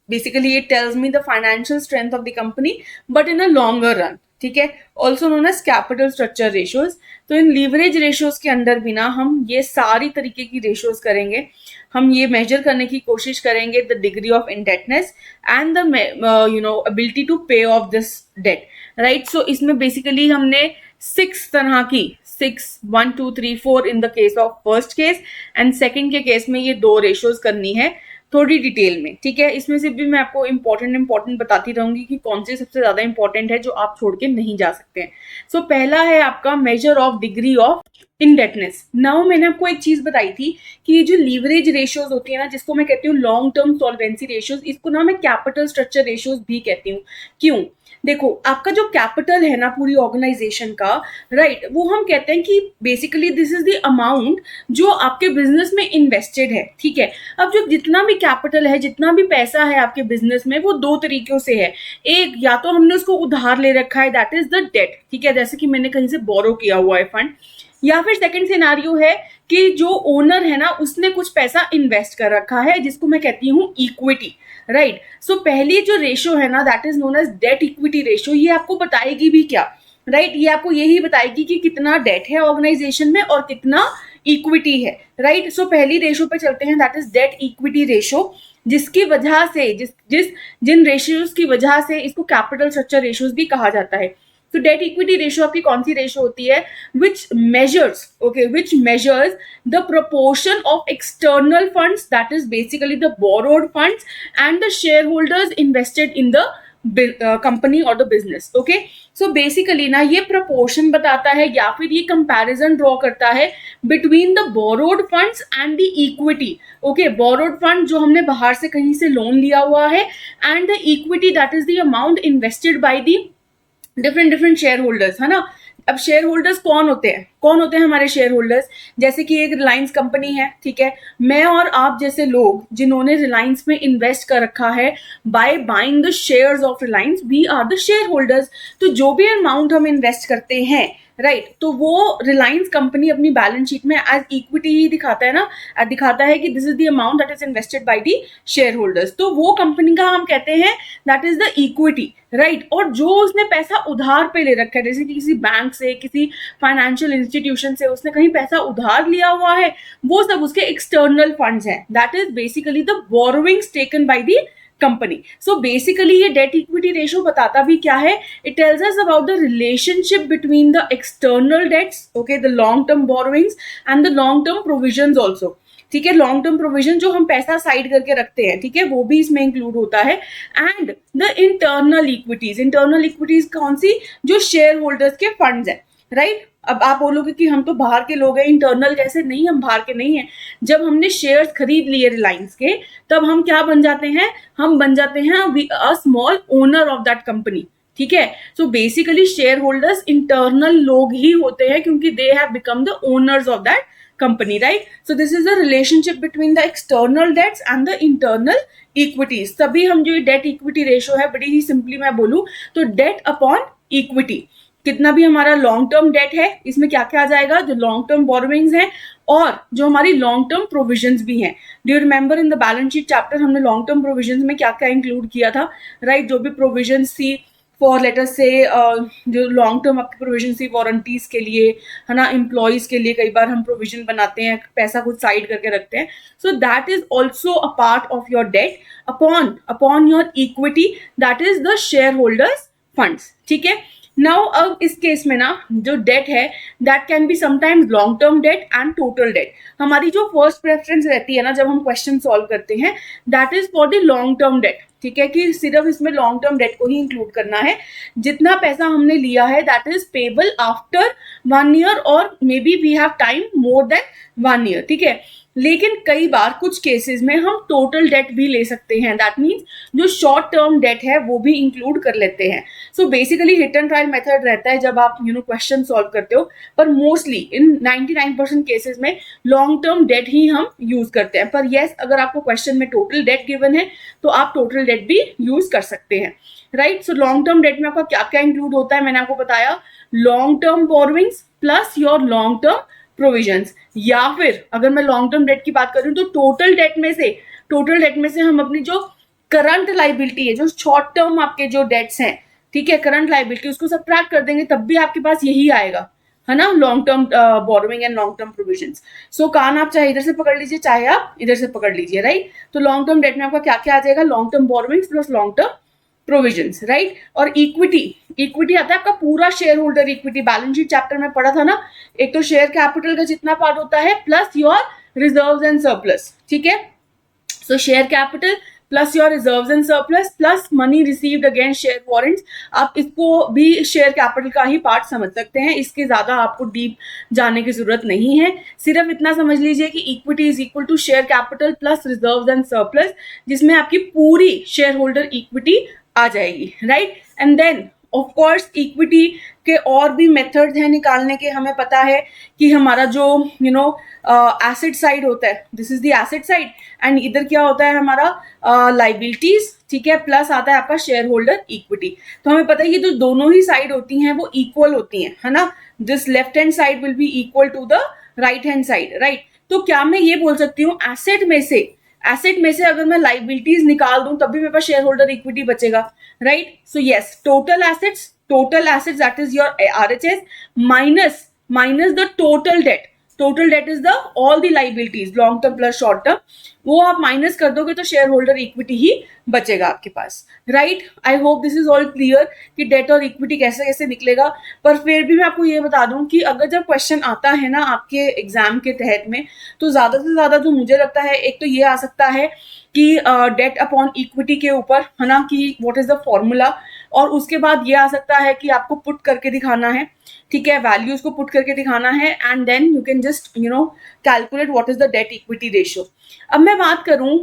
Basically it tells me the financial strength of the company but in a longer run. ठीक है, also known as capital structure ratios. तो इन leverage ratios के अंदर भी ना हम ये सारी तरीके की रेशियोज करेंगे. हम ये मेजर करने की कोशिश करेंगे the degree of indebtedness and the ability to pay off this debt. Right, so इसमें बेसिकली हमने 6 तरह की 1, 2, 3, 4 इन the case of first case and second के केस में ये 2 रेशियोज करनी है थोड़ी डिटेल में. ठीक है, इसमें से भी मैं आपको इंपॉर्टेंट बताती रहूंगी कि कौन से सबसे ज्यादा इंपॉर्टेंट है जो आप छोड़ के नहीं जा सकते हैं. सो पहला है आपका measure of degree of indebtedness. Now मैंने आपको एक चीज बताई थी कि ये जो लीवरेज रेशियोज होती है ना, जिसको मैं कहती हूँ लॉन्ग टर्म सॉल्वेंसी रेशियोज, इसको ना मैं कैपिटल स्ट्रक्चर रेशियोज भी कहती हूँ. क्यों? देखो, आपका जो कैपिटल है ना पूरी ऑर्गेनाइजेशन का, राइट, वो हम कहते हैं कि basically this is the amount जो आपके बिजनेस में इन्वेस्टेड है. ठीक है, अब जो जितना भी कैपिटल है, जितना भी पैसा है आपके बिजनेस में, वो 2 तरीकों से है. एक, या तो हमने उसको उधार ले रखा है, दैट इज द डेट. ठीक है, जैसे कि मैंने कहीं से बोरो किया हुआ है फंड. या फिर सेकंड सिनेरियो है कि जो ओनर है ना उसने कुछ पैसा इन्वेस्ट कर रखा है, जिसको मैं कहती हूँ इक्विटी. राइट, सो पहली जो रेशियो है ना, that is known as debt equity ratio. ये आपको बताएगी भी क्या? राइट, ये आपको यही बताएगी कि कितना डेट है ऑर्गेनाइजेशन में और कितना इक्विटी है. राइट, सो पहली रेशियो पे चलते हैं, that is date equity ratio, जिसकी वजह से जिन रेशियोज की वजह से इसको कैपिटल स्ट्रक्चर रेशियोज भी कहा जाता है. तो डेट इक्विटी रेशियो आपकी कौन सी रेशियो होती है? which measures the proportion of external funds, that is basically the borrowed funds, and the shareholders invested in the company और the business. Okay, so basically ना ये प्रपोर्शन बताता है या फिर ये कंपैरिजन ड्रॉ करता है between the borrowed funds and the equity. Okay, borrowed fund जो हमने बाहर से कहीं से लोन लिया हुआ है, and the equity that is the amount invested by the different share holders, है ना. अब शेयर होल्डर्स कौन होते हैं हमारे शेयर होल्डर्स? जैसे कि एक रिलायंस कंपनी है. ठीक है, मैं और आप जैसे लोग जिन्होंने रिलायंस में इन्वेस्ट कर रखा है by buying the shares of Reliance, we are the share holders. तो जो भी अमाउंट हम इन्वेस्ट करते हैं, राइट तो वो रिलायंस कंपनी अपनी बैलेंस शीट में एज इक्विटी ही दिखाता है ना, दिखाता है कि this is the amount that is invested by the share holders, तो वो कंपनी का हम कहते हैं that is the equity, right. और जो उसने पैसा उधार पे ले रखा है, जैसे कि किसी बैंक से, किसी फाइनेंशियल इंस्टीट्यूशन से उसने कहीं पैसा उधार लिया हुआ है, वो सब उसके एक्सटर्नल फंड्स हैं, that is basically the borrowings taken by the company. So basically ये डेट इक्विटी रेशियो बताता भी क्या है, it tells us about the relationship between the external debts, okay, the long term borrowings and the long term provisions also, ठीक है। Long term provision जो हम पैसा साइड करके रखते हैं, ठीक है, वो भी इसमें इंक्लूड होता है। एंड द इंटरनल इक्विटीज कौन सी, जो शेयर होल्डर्स के फंड्स हैं, राइट। अब आप बोलोगे कि हम तो बाहर के लोग हैं, इंटरनल कैसे, नहीं, हम बाहर के नहीं हैं। जब हमने शेयर्स खरीद लिए रिलायंस के, तब हम क्या बन जाते हैं, हम बन जाते हैं a small owner of that company, ठीक है। So basically share holders internal लोग ही होते हैं, क्योंकि they have become the owners of that company, right? So this is the relationship between the external debts and the internal equities. तभी हम जो date equity ratio है, बड़ी ही सिंपली मैं बोलूं तो डेट अपॉन इक्विटी, कितना भी हमारा लॉन्ग टर्म डेट है, इसमें क्या क्या आ जाएगा, जो लॉन्ग टर्म बोरोइंग्स हैं और जो हमारी लॉन्ग टर्म प्रोविजंस भी हैं। Do you remember in the balance sheet chapter हमने लॉन्ग टर्म प्रोविजंस में क्या क्या इंक्लूड किया था, राइट? जो भी प्रोविजंस थी फॉर लेटर से जो लॉन्ग टर्म आपकी प्रोविजन थी वारंटीज के लिए, है ना, एम्प्लॉयज के लिए कई बार हम प्रोविजन बनाते हैं, पैसा कुछ साइड करके रखते हैं। So that is also a part of your debt upon your equity, that is the share holders funds, ठीक है। नाउ अब इस केस में ना जो डेट है that can be sometimes long term date and total date. हमारी जो फर्स्ट प्रेफरेंस रहती है ना जब हम क्वेश्चन सॉल्व करते हैं, that is for the long term date, ठीक है, कि सिर्फ इसमें लॉन्ग टर्म डेट को ही इंक्लूड करना है। जितना पैसा हमने लिया है that is payable after 1 year और may be we have time more than 1 year, ठीक है। लेकिन कई बार कुछ केसेस में हम टोटल डेट भी ले सकते हैं, दैट मीन्स जो शॉर्ट टर्म डेट है वो भी इंक्लूड कर लेते हैं। So basically hit and trial method रहता है जब आप क्वेश्चन सॉल्व करते हो, पर मोस्टली इन 99% केसेस में लॉन्ग टर्म डेट ही हम यूज करते हैं। पर येस, अगर आपको क्वेश्चन में टोटल डेट गिवन है तो आप टोटल डेट भी यूज कर सकते हैं, राइट। सो लॉन्ग टर्म डेट में आपका क्या क्या इंक्लूड होता है, मैंने आपको बताया, long term borrowings plus your long term provisions, या फिर अगर मैं लॉन्ग टर्म डेट की बात करूं तो टोटल डेट में से हम अपनी जो करंट लाइबिलिटी है, जो शॉर्ट टर्म आपके जो डेट्स हैं, ठीक है, करंट लाइबिलिटी, उसको सब्ट्रैक्ट कर देंगे तब भी आपके पास यही आएगा, है ना, long term borrowing and long term provisions. So कान आप चाहे इधर से पकड़ लीजिए, चाहे आप इधर से पकड़ लीजिए, राइट। तो लॉन्ग टर्म डेट में आपका क्या क्या आ जाएगा, long term borrowings plus long term provisions, right. और इक्विटी आता है आपका पूरा share holder equity, balance sheet chapter में पढ़ा था ना, एक तो शेयर कैपिटल का जितना पार्ट होता है plus your reserves and surplus, ठीक है। सो share capital plus your reserves and surplus plus money received against share warrants, आप इसको भी शेयर कैपिटल का ही पार्ट समझ सकते हैं, इसके ज्यादा आपको डीप जाने की जरूरत नहीं है। सिर्फ इतना समझ लीजिए कि equity is equal to share capital plus reserves and surplus, जिसमें आपकी पूरी शेयर होल्डर इक्विटी आ जाएगी, right. And then of course equity के और भी मेथड्स हैं निकालने के। हमें पता है कि हमारा जो एसेट साइड होता है, this is the asset side, and इधर क्या होता है हमारा लाइबिलिटीज, ठीक है, प्लस आता है आपका शेयर होल्डर इक्विटी। तो हमें पता है ये जो दोनों ही साइड होती हैं वो इक्वल होती हैं, है ना, this left hand side will be equal to the right hand side, right. तो क्या मैं ये बोल सकती हूँ एसेट में से अगर मैं लाइबिलिटीज निकाल दूं तब भी मेरे पास शेयर होल्डर इक्विटी बचेगा, right. So yes, total assets that is your RHS minus the total debt is the all the liabilities long term plus short term, वो आप माइनस कर दोगे तो शेयर होल्डर इक्विटी ही बचेगा आपके पास, right. I hope this is all clear कि डेट और इक्विटी कैसे कैसे निकलेगा। पर फिर भी मैं आपको ये बता दूं कि अगर जब क्वेश्चन आता है ना आपके एग्जाम के तहत में, तो ज्यादा से ज्यादा जो मुझे लगता है, एक तो ये आ सकता है कि डेट अपॉन इक्विटी के ऊपर, है ना, कि व्हाट इज द फॉर्मूला, और उसके बाद ये आ सकता है कि आपको पुट करके दिखाना है, ठीक है, वैल्यूज को पुट करके दिखाना है, and then you can just calculate what is the debt equity ratio. अब मैं बात करूं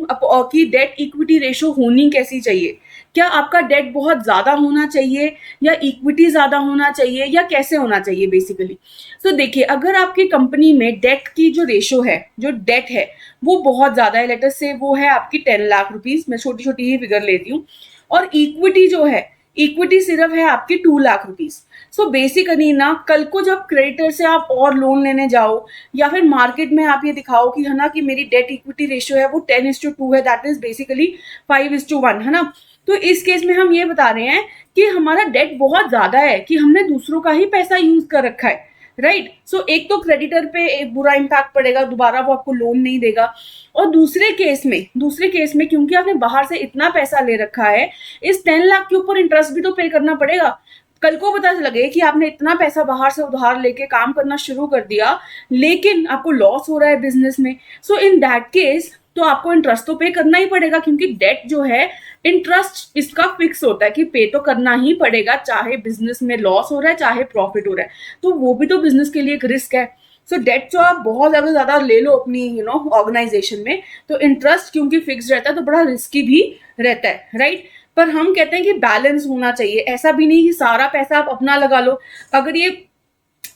कि डेट इक्विटी रेशियो होनी कैसी चाहिए, क्या आपका डेट बहुत ज्यादा होना चाहिए या इक्विटी ज्यादा होना चाहिए या कैसे होना चाहिए बेसिकली। तो देखिए, अगर आपकी कंपनी में डेट की जो रेशियो है, जो डेट है वो बहुत ज्यादा है, लेटर से वो है आपकी 10 लाख रुपीज, मैं छोटी छोटी ही फिगर लेती हूँ, और इक्विटी जो है, इक्विटी सिर्फ है आपकी 2 लाख रुपीज। सो बेसिकली ना कल को जब क्रेडिटर से आप और लोन लेने जाओ या फिर मार्केट में आप ये दिखाओ कि है ना कि मेरी डेट इक्विटी रेशियो है वो 10:2 है, दैट इज बेसिकली 5:1 है ना, तो इस केस में हम ये बता रहे हैं कि हमारा डेट बहुत ज्यादा है, कि हमने दूसरों का ही पैसा यूज कर रखा है, राइट। सो एक तो क्रेडिटर पे एक बुरा इम्पैक्ट पड़ेगा, दोबारा वो आपको लोन नहीं देगा, और दूसरे केस में क्योंकि आपने बाहर से इतना पैसा ले रखा है, इस 10 लाख के ऊपर इंटरेस्ट भी तो पे करना पड़ेगा। कल को पता लगे कि आपने इतना पैसा बाहर से उधार लेके काम करना शुरू कर दिया लेकिन आपको लॉस हो रहा है बिजनेस में, सो इन दैट केस तो आपको इंटरेस्ट तो पे करना ही पड़ेगा, क्योंकि डेट जो है इंटरेस्ट इसका फिक्स होता है कि पे तो करना ही पड़ेगा, चाहे बिजनेस में लॉस हो रहा है चाहे प्रॉफिट हो रहा है, तो वो भी तो बिजनेस के लिए एक रिस्क है। सो डेट जो आप बहुत ज्यादा ले लो अपनी ऑर्गेनाइजेशन में, तो इंटरेस्ट क्योंकि फिक्स रहता है तो बड़ा रिस्की भी रहता है, राइट। पर हम कहते हैं कि बैलेंस होना चाहिए, ऐसा भी नहीं कि सारा पैसा आप अपना लगा लो। अगर ये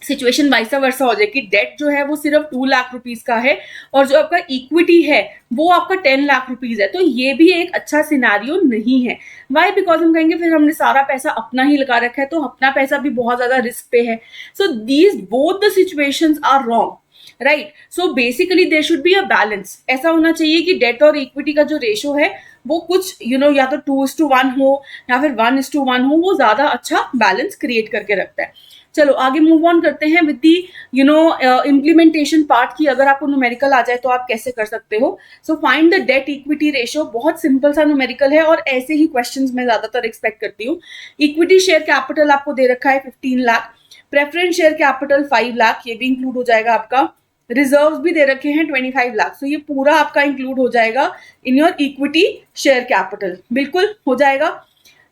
सिचुएशन वाइसा वर्सा हो जाए कि डेट जो है वो सिर्फ 2 लाख रुपीज का है और जो आपका इक्विटी है वो आपका 10 लाख रुपीज है, तो ये भी एक अच्छा सिनारियो नहीं है। वाई? बिकॉज हम कहेंगे फिर हमने सारा पैसा अपना ही लगा रखा है, तो अपना पैसा भी बहुत ज्यादा रिस्क पे है। So these both the situations are wrong, right. So basically there should be a balance. ऐसा होना चाहिए कि डेट और इक्विटी का जो रेशो है वो कुछ या तो 2:1 हो या फिर 1:1 हो, वो ज्यादा अच्छा बैलेंस क्रिएट करके रखता है। चलो आगे मूव ऑन करते हैं विद दी इम्प्लीमेंटेशन पार्ट की। अगर आपको न्यूमेरिकल आ जाए तो आप कैसे कर सकते हो। So find the debt equity ratio, बहुत सिंपल सा न्यूमेरिकल है और ऐसे ही क्वेश्चंस मैं ज्यादातर एक्सपेक्ट करती हूँ। इक्विटी शेयर कैपिटल आपको दे रखा है 15 lakh, preference share capital 5 lakh, ये भी इंक्लूड हो जाएगा आपका, रिजर्व भी दे रखे हैं 25 लाख, तो ये पूरा आपका इंक्लूड हो जाएगा in your equity share capital, बिल्कुल हो जाएगा।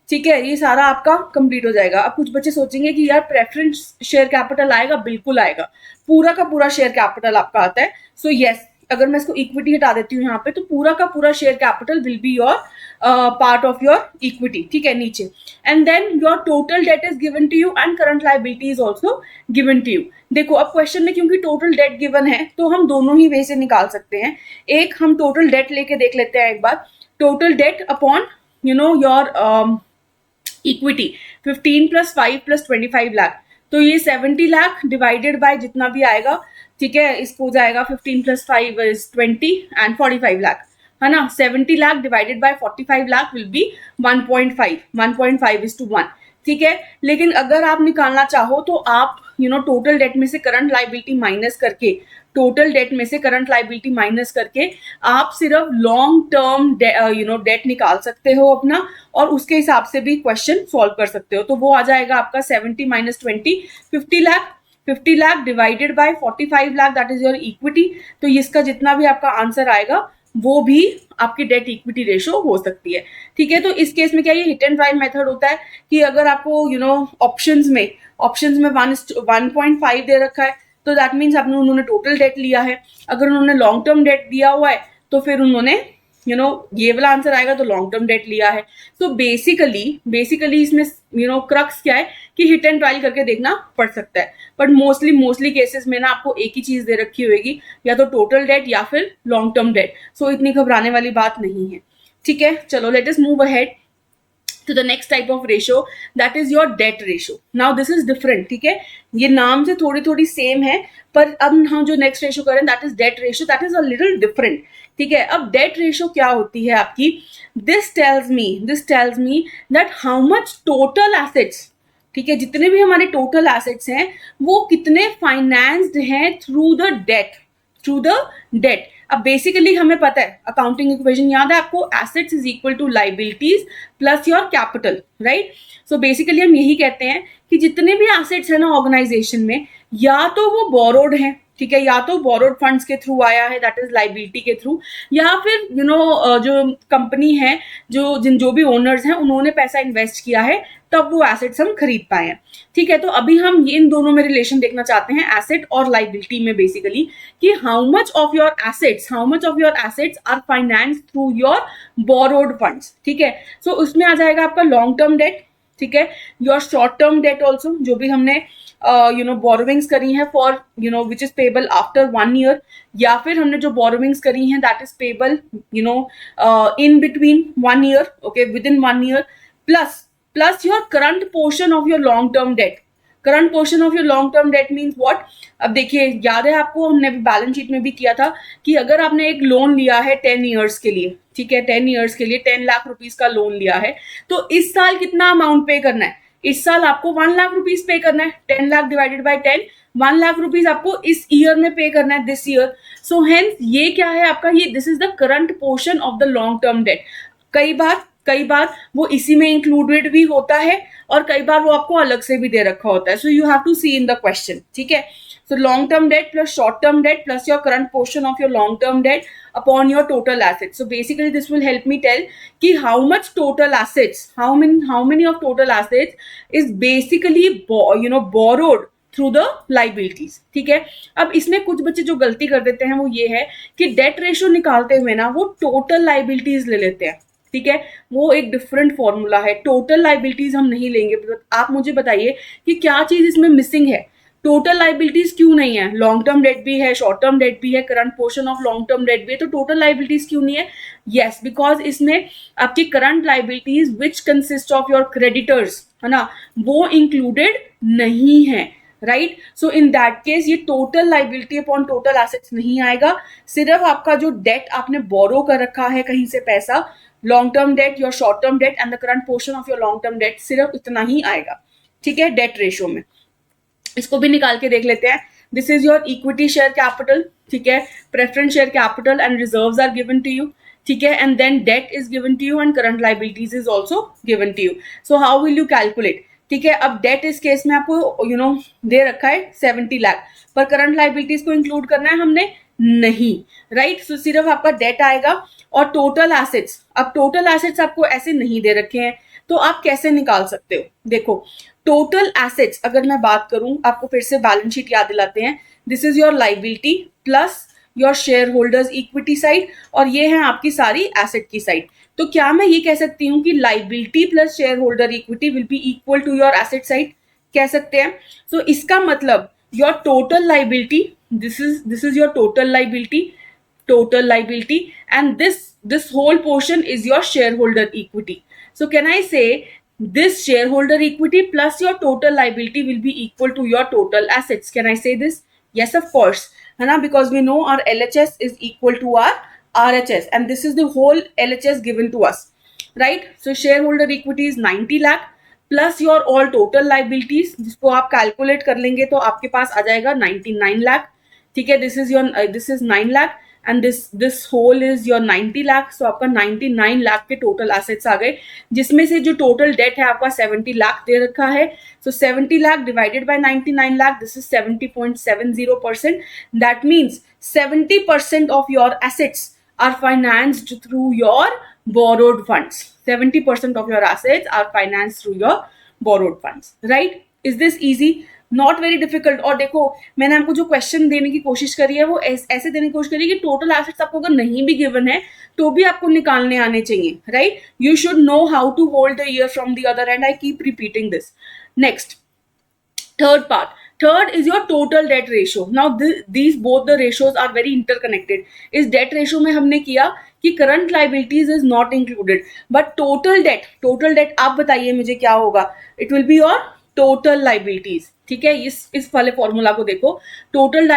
ठीक है, ये सारा आपका कंप्लीट हो जाएगा। अब कुछ बच्चे सोचेंगे कि यार प्रेफरेंस शेयर कैपिटल आएगा, बिल्कुल आएगा, पूरा का पूरा शेयर कैपिटल आपका आता है। सो यस, अगर मैं इसको इक्विटी हटा देती हूँ यहाँ पे, तो पूरा का पूरा share capital will be your part of your equity, ठीक है, नीचे। And then your total debt is given to you and current liability is also given to you. देखो अब क्वेश्चन में क्योंकि टोटल डेट गिवन है तो हम दोनों ही वे से निकाल सकते हैं। एक हम टोटल डेट लेके देख लेते हैं एक बार, total debt upon your equity 15 + 5 + 25 lakh, तो ये 70 लाख डिवाइडेड बाय जितना भी आएगा, ठीक है, इसको हो जाएगा 15 + 5 = 20 एंड 45 लाख, है ना। 70 lakh divided bye 45 lakh will be 1.5 ठीक है। लेकिन अगर आप निकालना चाहो तो आप टोटल डेट में से करंट लायबिलिटी माइनस करके, आप सिर्फ लॉन्ग टर्म डेट निकाल सकते हो अपना, और उसके हिसाब से भी क्वेश्चन सॉल्व कर सकते हो। तो वो आ जाएगा आपका 70 - 20 50 lakh divided bye 45 lakh, that is your equity. तो इसका जितना भी आपका आंसर आएगा वो भी आपकी डेट इक्विटी रेशो हो सकती है, ठीक है। तो इस केस में क्या ये हिट एंड ट्राई मेथड होता है कि अगर आपको ऑप्शंस में 1.5 दे रखा है तो दैट मीन्स आपने उन्होंने टोटल डेट लिया है। अगर उन्होंने लॉन्ग टर्म डेट दिया हुआ है तो फिर उन्होंने ये वाला आंसर आएगा तो लॉन्ग टर्म डेट लिया है। तो बेसिकली इसमें क्रक्स क्या है कि हिट एंड ट्रायल करके देखना पड़ सकता है, बट मोस्टली केसेस में ना आपको एक ही चीज दे रखी होगी, या तो टोटल डेट या फिर लॉन्ग टर्म डेट। सो इतनी घबराने वाली बात नहीं है, ठीक है। चलो let us move ahead to the next type of ratio, that is your debt ratio. Now this is different, ठीक है, ये नाम से थोड़ी सेम है, पर अब हम जो नेक्स्ट रेशियो करें that is debt ratio, that is a little different, ठीक है। अब डेट रेशियो क्या होती है आपकी, this tells me that how much total assets, ठीक है, जितने भी हमारे टोटल एसेट्स हैं वो कितने फाइनेंस्ड हैं थ्रू द डेट। अब बेसिकली हमें पता है अकाउंटिंग इक्वेशन याद है आपको, assets is equal to liabilities plus your capital, right. So basically हम यही कहते हैं कि जितने भी एसेट्स है ना ऑर्गेनाइजेशन में, या तो वो बोरोड है, ठीक है, या तो बोरोड फंड्स के थ्रू आया है, दैट इज लायबिलिटी के थ्रू, या फिर जो कंपनी है, जो भी ओनर्स हैं उन्होंने पैसा इन्वेस्ट किया है तब वो एसेट्स हम खरीद पाए हैं, ठीक है। तो अभी हम इन दोनों में रिलेशन देखना चाहते हैं एसेट और लायबिलिटी में, बेसिकली कि how much of your assets are financed through your borrowed funds, ठीक है। सो उसमें आ जाएगा आपका लॉन्ग टर्म डेट, ठीक है, your short term date also, जो भी हमने बोरोविंग्स करी है for which is payable after 1 year, या फिर हमने जो बोरोविंग्स करी हैं that is payable in between 1 year, okay, with in 1 year, plus plus your current portion of your long term debt. Current portion of your long term that means what? अब देखिए, याद है आपको, हमने बैलेंस शीट में भी किया था कि अगर आपने एक लोन लिया है 10 ईयर्स के लिए, ठीक है, 10 ईयर्स के लिए 10 लाख रुपीज का लोन लिया है, तो इस साल कितना अमाउंट पे करना है? इस साल आपको 1 लाख रुपीज पे करना है. 10 lakh divided bye 10, 1 lakh rupees आपको इस ईयर में पे करना है, दिस ईयर. सो हेंस ये क्या है आपका? ये this is the current portion of the long term date. कई बार वो इसी में इंक्लूडेड भी होता है और कई बार वो आपको अलग से भी दे रखा होता है. So you have to see in the question, ठीक है. So long term debt plus short term debt plus your current portion of your long term debt upon your total assets. So basically this will help me tell कि how much total assets, how many of total assets is basically borrowed through the liabilities. ठीक है. अब इसमें कुछ बच्चे जो गलती कर देते हैं वो ये है कि डेट रेशियो निकालते हुए ना वो टोटल लाइबिलिटीज ले लेते हैं. ठीक है, वो एक डिफरेंट फॉर्मूला है. टोटल लाइबिलिटीज हम नहीं लेंगे. आप मुझे बताइए कि क्या चीज इसमें मिसिंग है? टोटल लाइबिलिटीज क्यों नहीं है? लॉन्ग टर्म डेट भी है, शॉर्ट टर्म डेट भी है, current portion of long term date भी है, तो टोटल लाइबिलिटीज क्यों नहीं है? यस, बिकॉज इसमें आपकी current liabilities which consist of your creditors, है ना, वो इंक्लूडेड नहीं है. Right. So in that case ये total liability upon total assets नहीं आएगा. सिर्फ आपका जो डेट आपने बोरो कर रखा है कहीं से पैसा, long term date, your short term date and the current portion of your long term date, सिर्फ इतना ही आएगा. ठीक है, डेट रेशियो में. इसको भी निकाल के देख लेते हैं. This is your equity share capital. ठीक है, preference share capital and reserves are given to you. ठीक है, and then debt is given to you and current liabilities is also given to you. So how will you calculate? ठीक है, अब date इस case में आपको दे रखा है 70 लाख, पर करंट लाइबिलिटीज को इंक्लूड करना है हमने नहीं. राइट. सो सिर्फ आपका डेट आएगा. और टोटल एसेट्स, अब टोटल एसेट्स आपको ऐसे नहीं दे रखे हैं, तो आप कैसे निकाल सकते हो? देखो, टोटल एसेट्स अगर मैं बात करूं, आपको फिर से बैलेंस शीट याद दिलाते हैं. This is your liability plus your share holders equity side, और ये है आपकी सारी एसेट की साइड. तो क्या मैं ये कह सकती हूँ कि liability plus share holder equity will be equal to your asset side? कह सकते हैं. सो इसका मतलब your total liability, this is your total liability and this whole portion is your shareholder equity. So can I say this shareholder equity plus your total liability will be equal to your total assets? Can I say this? Yes, of course, है ना, because we know our LHS is equal to our RHS and this is the whole LHS given to us, right? So shareholder equity is 90 lakh plus your all total liabilities, जिसको आप calculate कर लेंगे तो आपके पास आ जाएगा 99 लाख. ठीक है, this is 9 lakh and this whole is your 90 lakh. सो आपका 99 लाख के टोटल एसेट्स आ गए, जिसमें से जो टोटल डेट है आपका 70 लाख दे रखा है. So 70 lakh divided by 99 lakh, this is 70.70%. That means 70% of your assets are financed through your borrowed funds. 70% of your assets are financed through your borrowed funds. Right? Is this easy? Not very difficult. और देखो, मैंने आपको जो question देने की कोशिश करी है वो ऐसे देने की कोशिश करी है कि टोटल एसेट्स आपको अगर नहीं भी गिवन है तो भी आपको निकालने आने चाहिए. Right. You should know how to hold the ear from the other end. I keep repeating this. Next, third part. Third is your total debt ratio. Now these both the ratios are very interconnected. इस debt ratio में हमने किया कि current liabilities is not included, but total debt आप बताइए मुझे क्या होगा? It will be your total liabilities. ठीक है, इस वाले फॉर्मूला को देखो. टोटल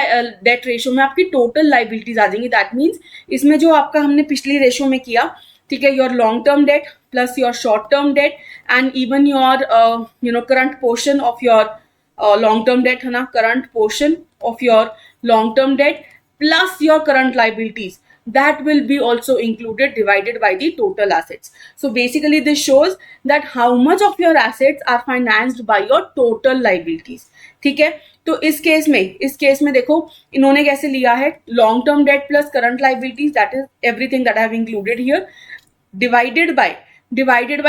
डेट रेशियो में आपकी टोटल लाइबिलिटीज आ जाएंगी. दैट मीन्स इसमें जो आपका हमने पिछली रेशियो में किया, ठीक है, your long term debt plus your short term date and even your current portion of your long term debt, है ना, current portion of your long term debt plus your current liabilities, that will be also included divided by the total assets. So basically this shows that how much of your assets are financed by your total liabilities. ठीक है, तो इस case में देखो इन्होंने कैसे लिया है, long term debt plus current liabilities, that is everything that I have included here, divided by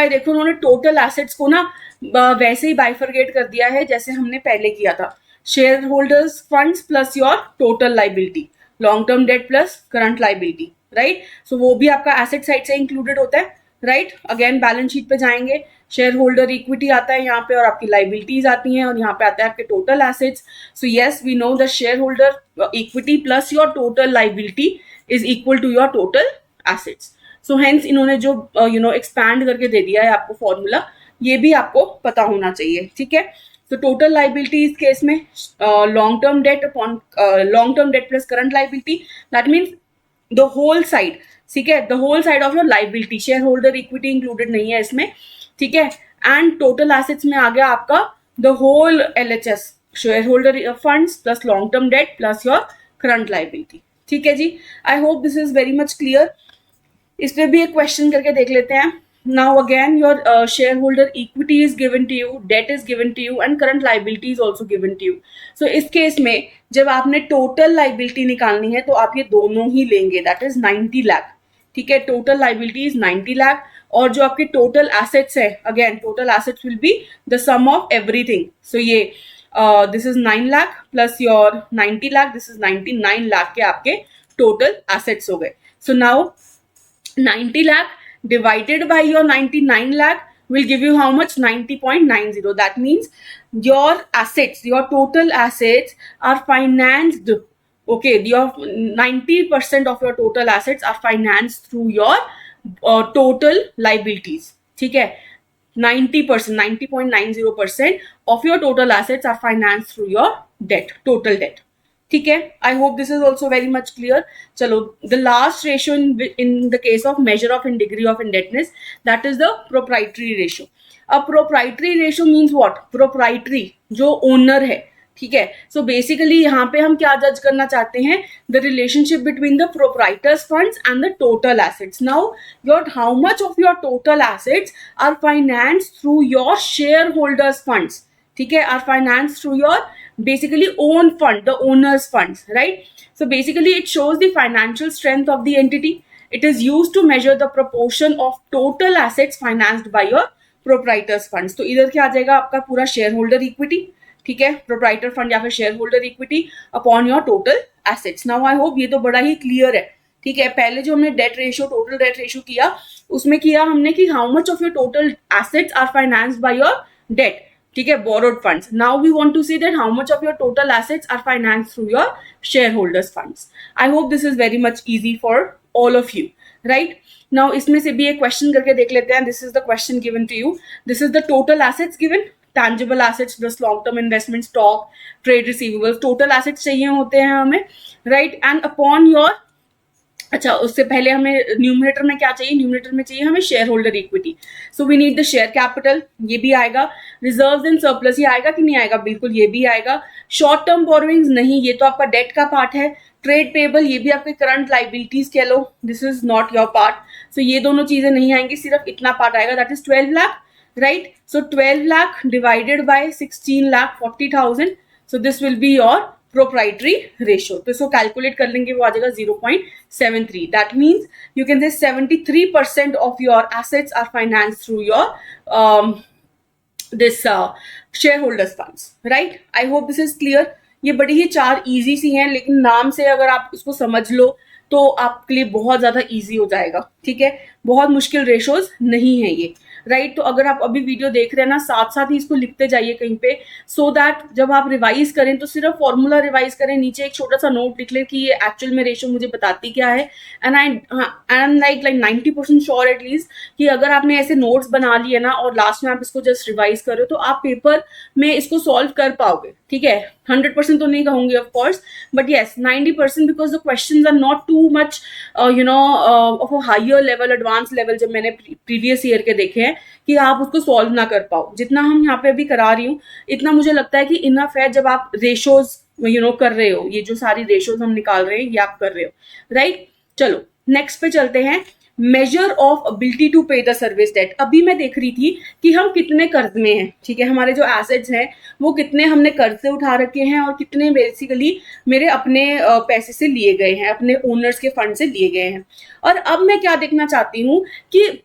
देखो उन्होंने टोटल एसेट्स को ना वैसे ही बाइफरगेट कर दिया है जैसे हमने पहले किया था. Share holders funds plus your total liability, long term debt plus current liability. Right. So वो भी आपका एसेट साइड से इंक्लूडेड होता है. राइट. अगेन बैलेंस शीट पे जाएंगे, शेयर होल्डर इक्विटी आता है यहाँ पे और आपकी लाइबिलिटीज आती हैं और यहाँ पे आता है आपके total assets. So yes, we know the share holder equity plus your total liability is equal to your total assets. So hence इन्होंने जो एक्सपैंड करके दे दिया है आपको फॉर्मूला, ये भी आपको पता होना चाहिए, ठीक है। तो टोटल लाइबिलिटी इस केस में long term debt upon long term debt plus current liability, that means the whole side, ठीक है, the whole side of your liability, share holder equity included नहीं है इसमें, ठीक है। एंड टोटल एसेट्स में आ गया आपका the whole LHS, share holder funds plus long term debt plus your current liability, ठीक है जी। I hope this is very much clear. इस पे भी एक क्वेश्चन करके देख लेते हैं। Now again your share holder equity is given to you, debt is given to you and current liability is also given to you. So इस case में जब आपने टोटल लाइबिलिटी निकालनी है तो आप ये दोनों ही लेंगे, दैट इज 90 लाख, ठीक है। टोटल लाइबिलिटी इज 90 लाख और जो आपके टोटल एसेट्स है, again total assets will be the sum of everything. So ये this is 9 lakh plus your 90 lakh, this is 99 lakh के आपके टोटल एसेट्स हो गए। So now 90 lakh divided by your 99 lakh will give you how much? 90.90. That means your assets, your total assets are financed. Okay, your 90% of your total assets are financed through your total liabilities. ठीक है, 90%, 90.90% of your total assets are financed through your debt, total debt. ठीक है, I hope this is also very much clear. चलो, the last ratio in the case of measure of in degree of indebtedness, that is the proprietary ratio. अब proprietary ratio means what? Proprietary जो owner है, ठीक है। So basically यहाँ पे हम क्या जज करना चाहते हैं? The relationship between the proprietors funds and the total assets. Now your how much of your total assets are finance through your share holders funds, ठीक है, are finance through your basically own fund, the owner's funds, right? So basically it shows the financial strength of the entity. It is used to measure the proportion of total assets financed by your proprietors funds. तो इधर क्या आ जाएगा आपका पूरा share holder equity, ठीक है, proprietor fund या फिर share holder equity upon your total assets. Now I hope ये तो बड़ा ही क्लियर है, ठीक है। पहले जो हमने debt ratio, total debt ratio किया, उसमें किया हमने कि how much of your total assets are financed by your debt, ठीक है, borrowed funds. Now we want to see that how much of your total assets are financed through your shareholders funds. I hope this is very much easy for all of you, right? Now इसमें से भी एक question करके देख लेते हैं. This is the question given to you. This is the total assets given. Tangible assets plus long-term investment, stock, trade receivables. Total assets चाहिए होते हैं हमें, right? And upon your, अच्छा, उससे पहले हमें न्यूमरेटर में क्या चाहिए? न्यूमरेटर में चाहिए हमें share holder equity. So we need the share capital, ये भी आएगा. रिजर्व्स एंड सरप्लस, ये आएगा कि नहीं आएगा? बिल्कुल ये भी आएगा. शॉर्ट टर्म बोरोइंग्स नहीं, ये तो आपका डेट का पार्ट है. ट्रेड पेबल, ये भी आपके करंट लाइबिलिटीज कह लो, this is not your part. So ये दोनों चीजें नहीं आएंगी, सिर्फ इतना पार्ट आएगा, that is 12 lakh, right? So 12 lakh divided by 16,40,000. So this will be your proprietary ratio. तो इसको कैलकुलेट कर लेंगे, वो आ जाएगा 0.73. That means you can say 73% of your assets are finance through your this share holders funds, right? I hope this is clear. ये बड़ी ही चार easy सी हैं, लेकिन नाम से अगर आप इसको समझ लो तो आपके लिए बहुत ज्यादा इजी हो जाएगा, ठीक है. बहुत मुश्किल रेशोज नहीं है ये, राइट? तो अगर आप अभी वीडियो देख रहे हैं ना, साथ साथ ही इसको लिखते जाइए कहीं पे, सो दैट जब आप रिवाइज करें तो सिर्फ फॉर्मूला रिवाइज करें, नीचे एक छोटा सा नोट लिख लें कि ये एक्चुअल में रेशो मुझे बताती क्या है. And I am like 90% sure at least कि अगर आपने ऐसे नोट्स बना लिए ना और लास्ट में आप इसको जस्ट रिवाइज करो तो आप पेपर में इसको सॉल्व कर पाओगे, ठीक है. 100% तो नहीं कहूंगी of course, but yes 90%, because the questions are not too much of a higher level, advance level, जब मैंने प्रीवियस ईयर के देखे हैं, कि आप उसको सॉल्व ना कर पाओ. जितना हम यहाँ पे अभी करा रही हूँ, इतना मुझे लगता है कि इनफ है. जब आप रेशोज कर रहे हो, ये जो सारी रेशोज हम निकाल रहे हैं ये आप कर रहे हो, राइट? चलो नेक्स्ट पे चलते हैं. मेजर ऑफ एबिलिटी टू पे द सर्विस डेट. अभी मैं देख रही थी कि हम कितने कर्ज में हैं, ठीक है. हमारे जो एसेट्स हैं वो कितने हमने कर्ज से उठा रखे हैं और कितने बेसिकली मेरे अपने पैसे से लिए गए हैं, अपने ओनर्स के फंड से लिए गए हैं. और अब मैं क्या देखना चाहती हूँ कि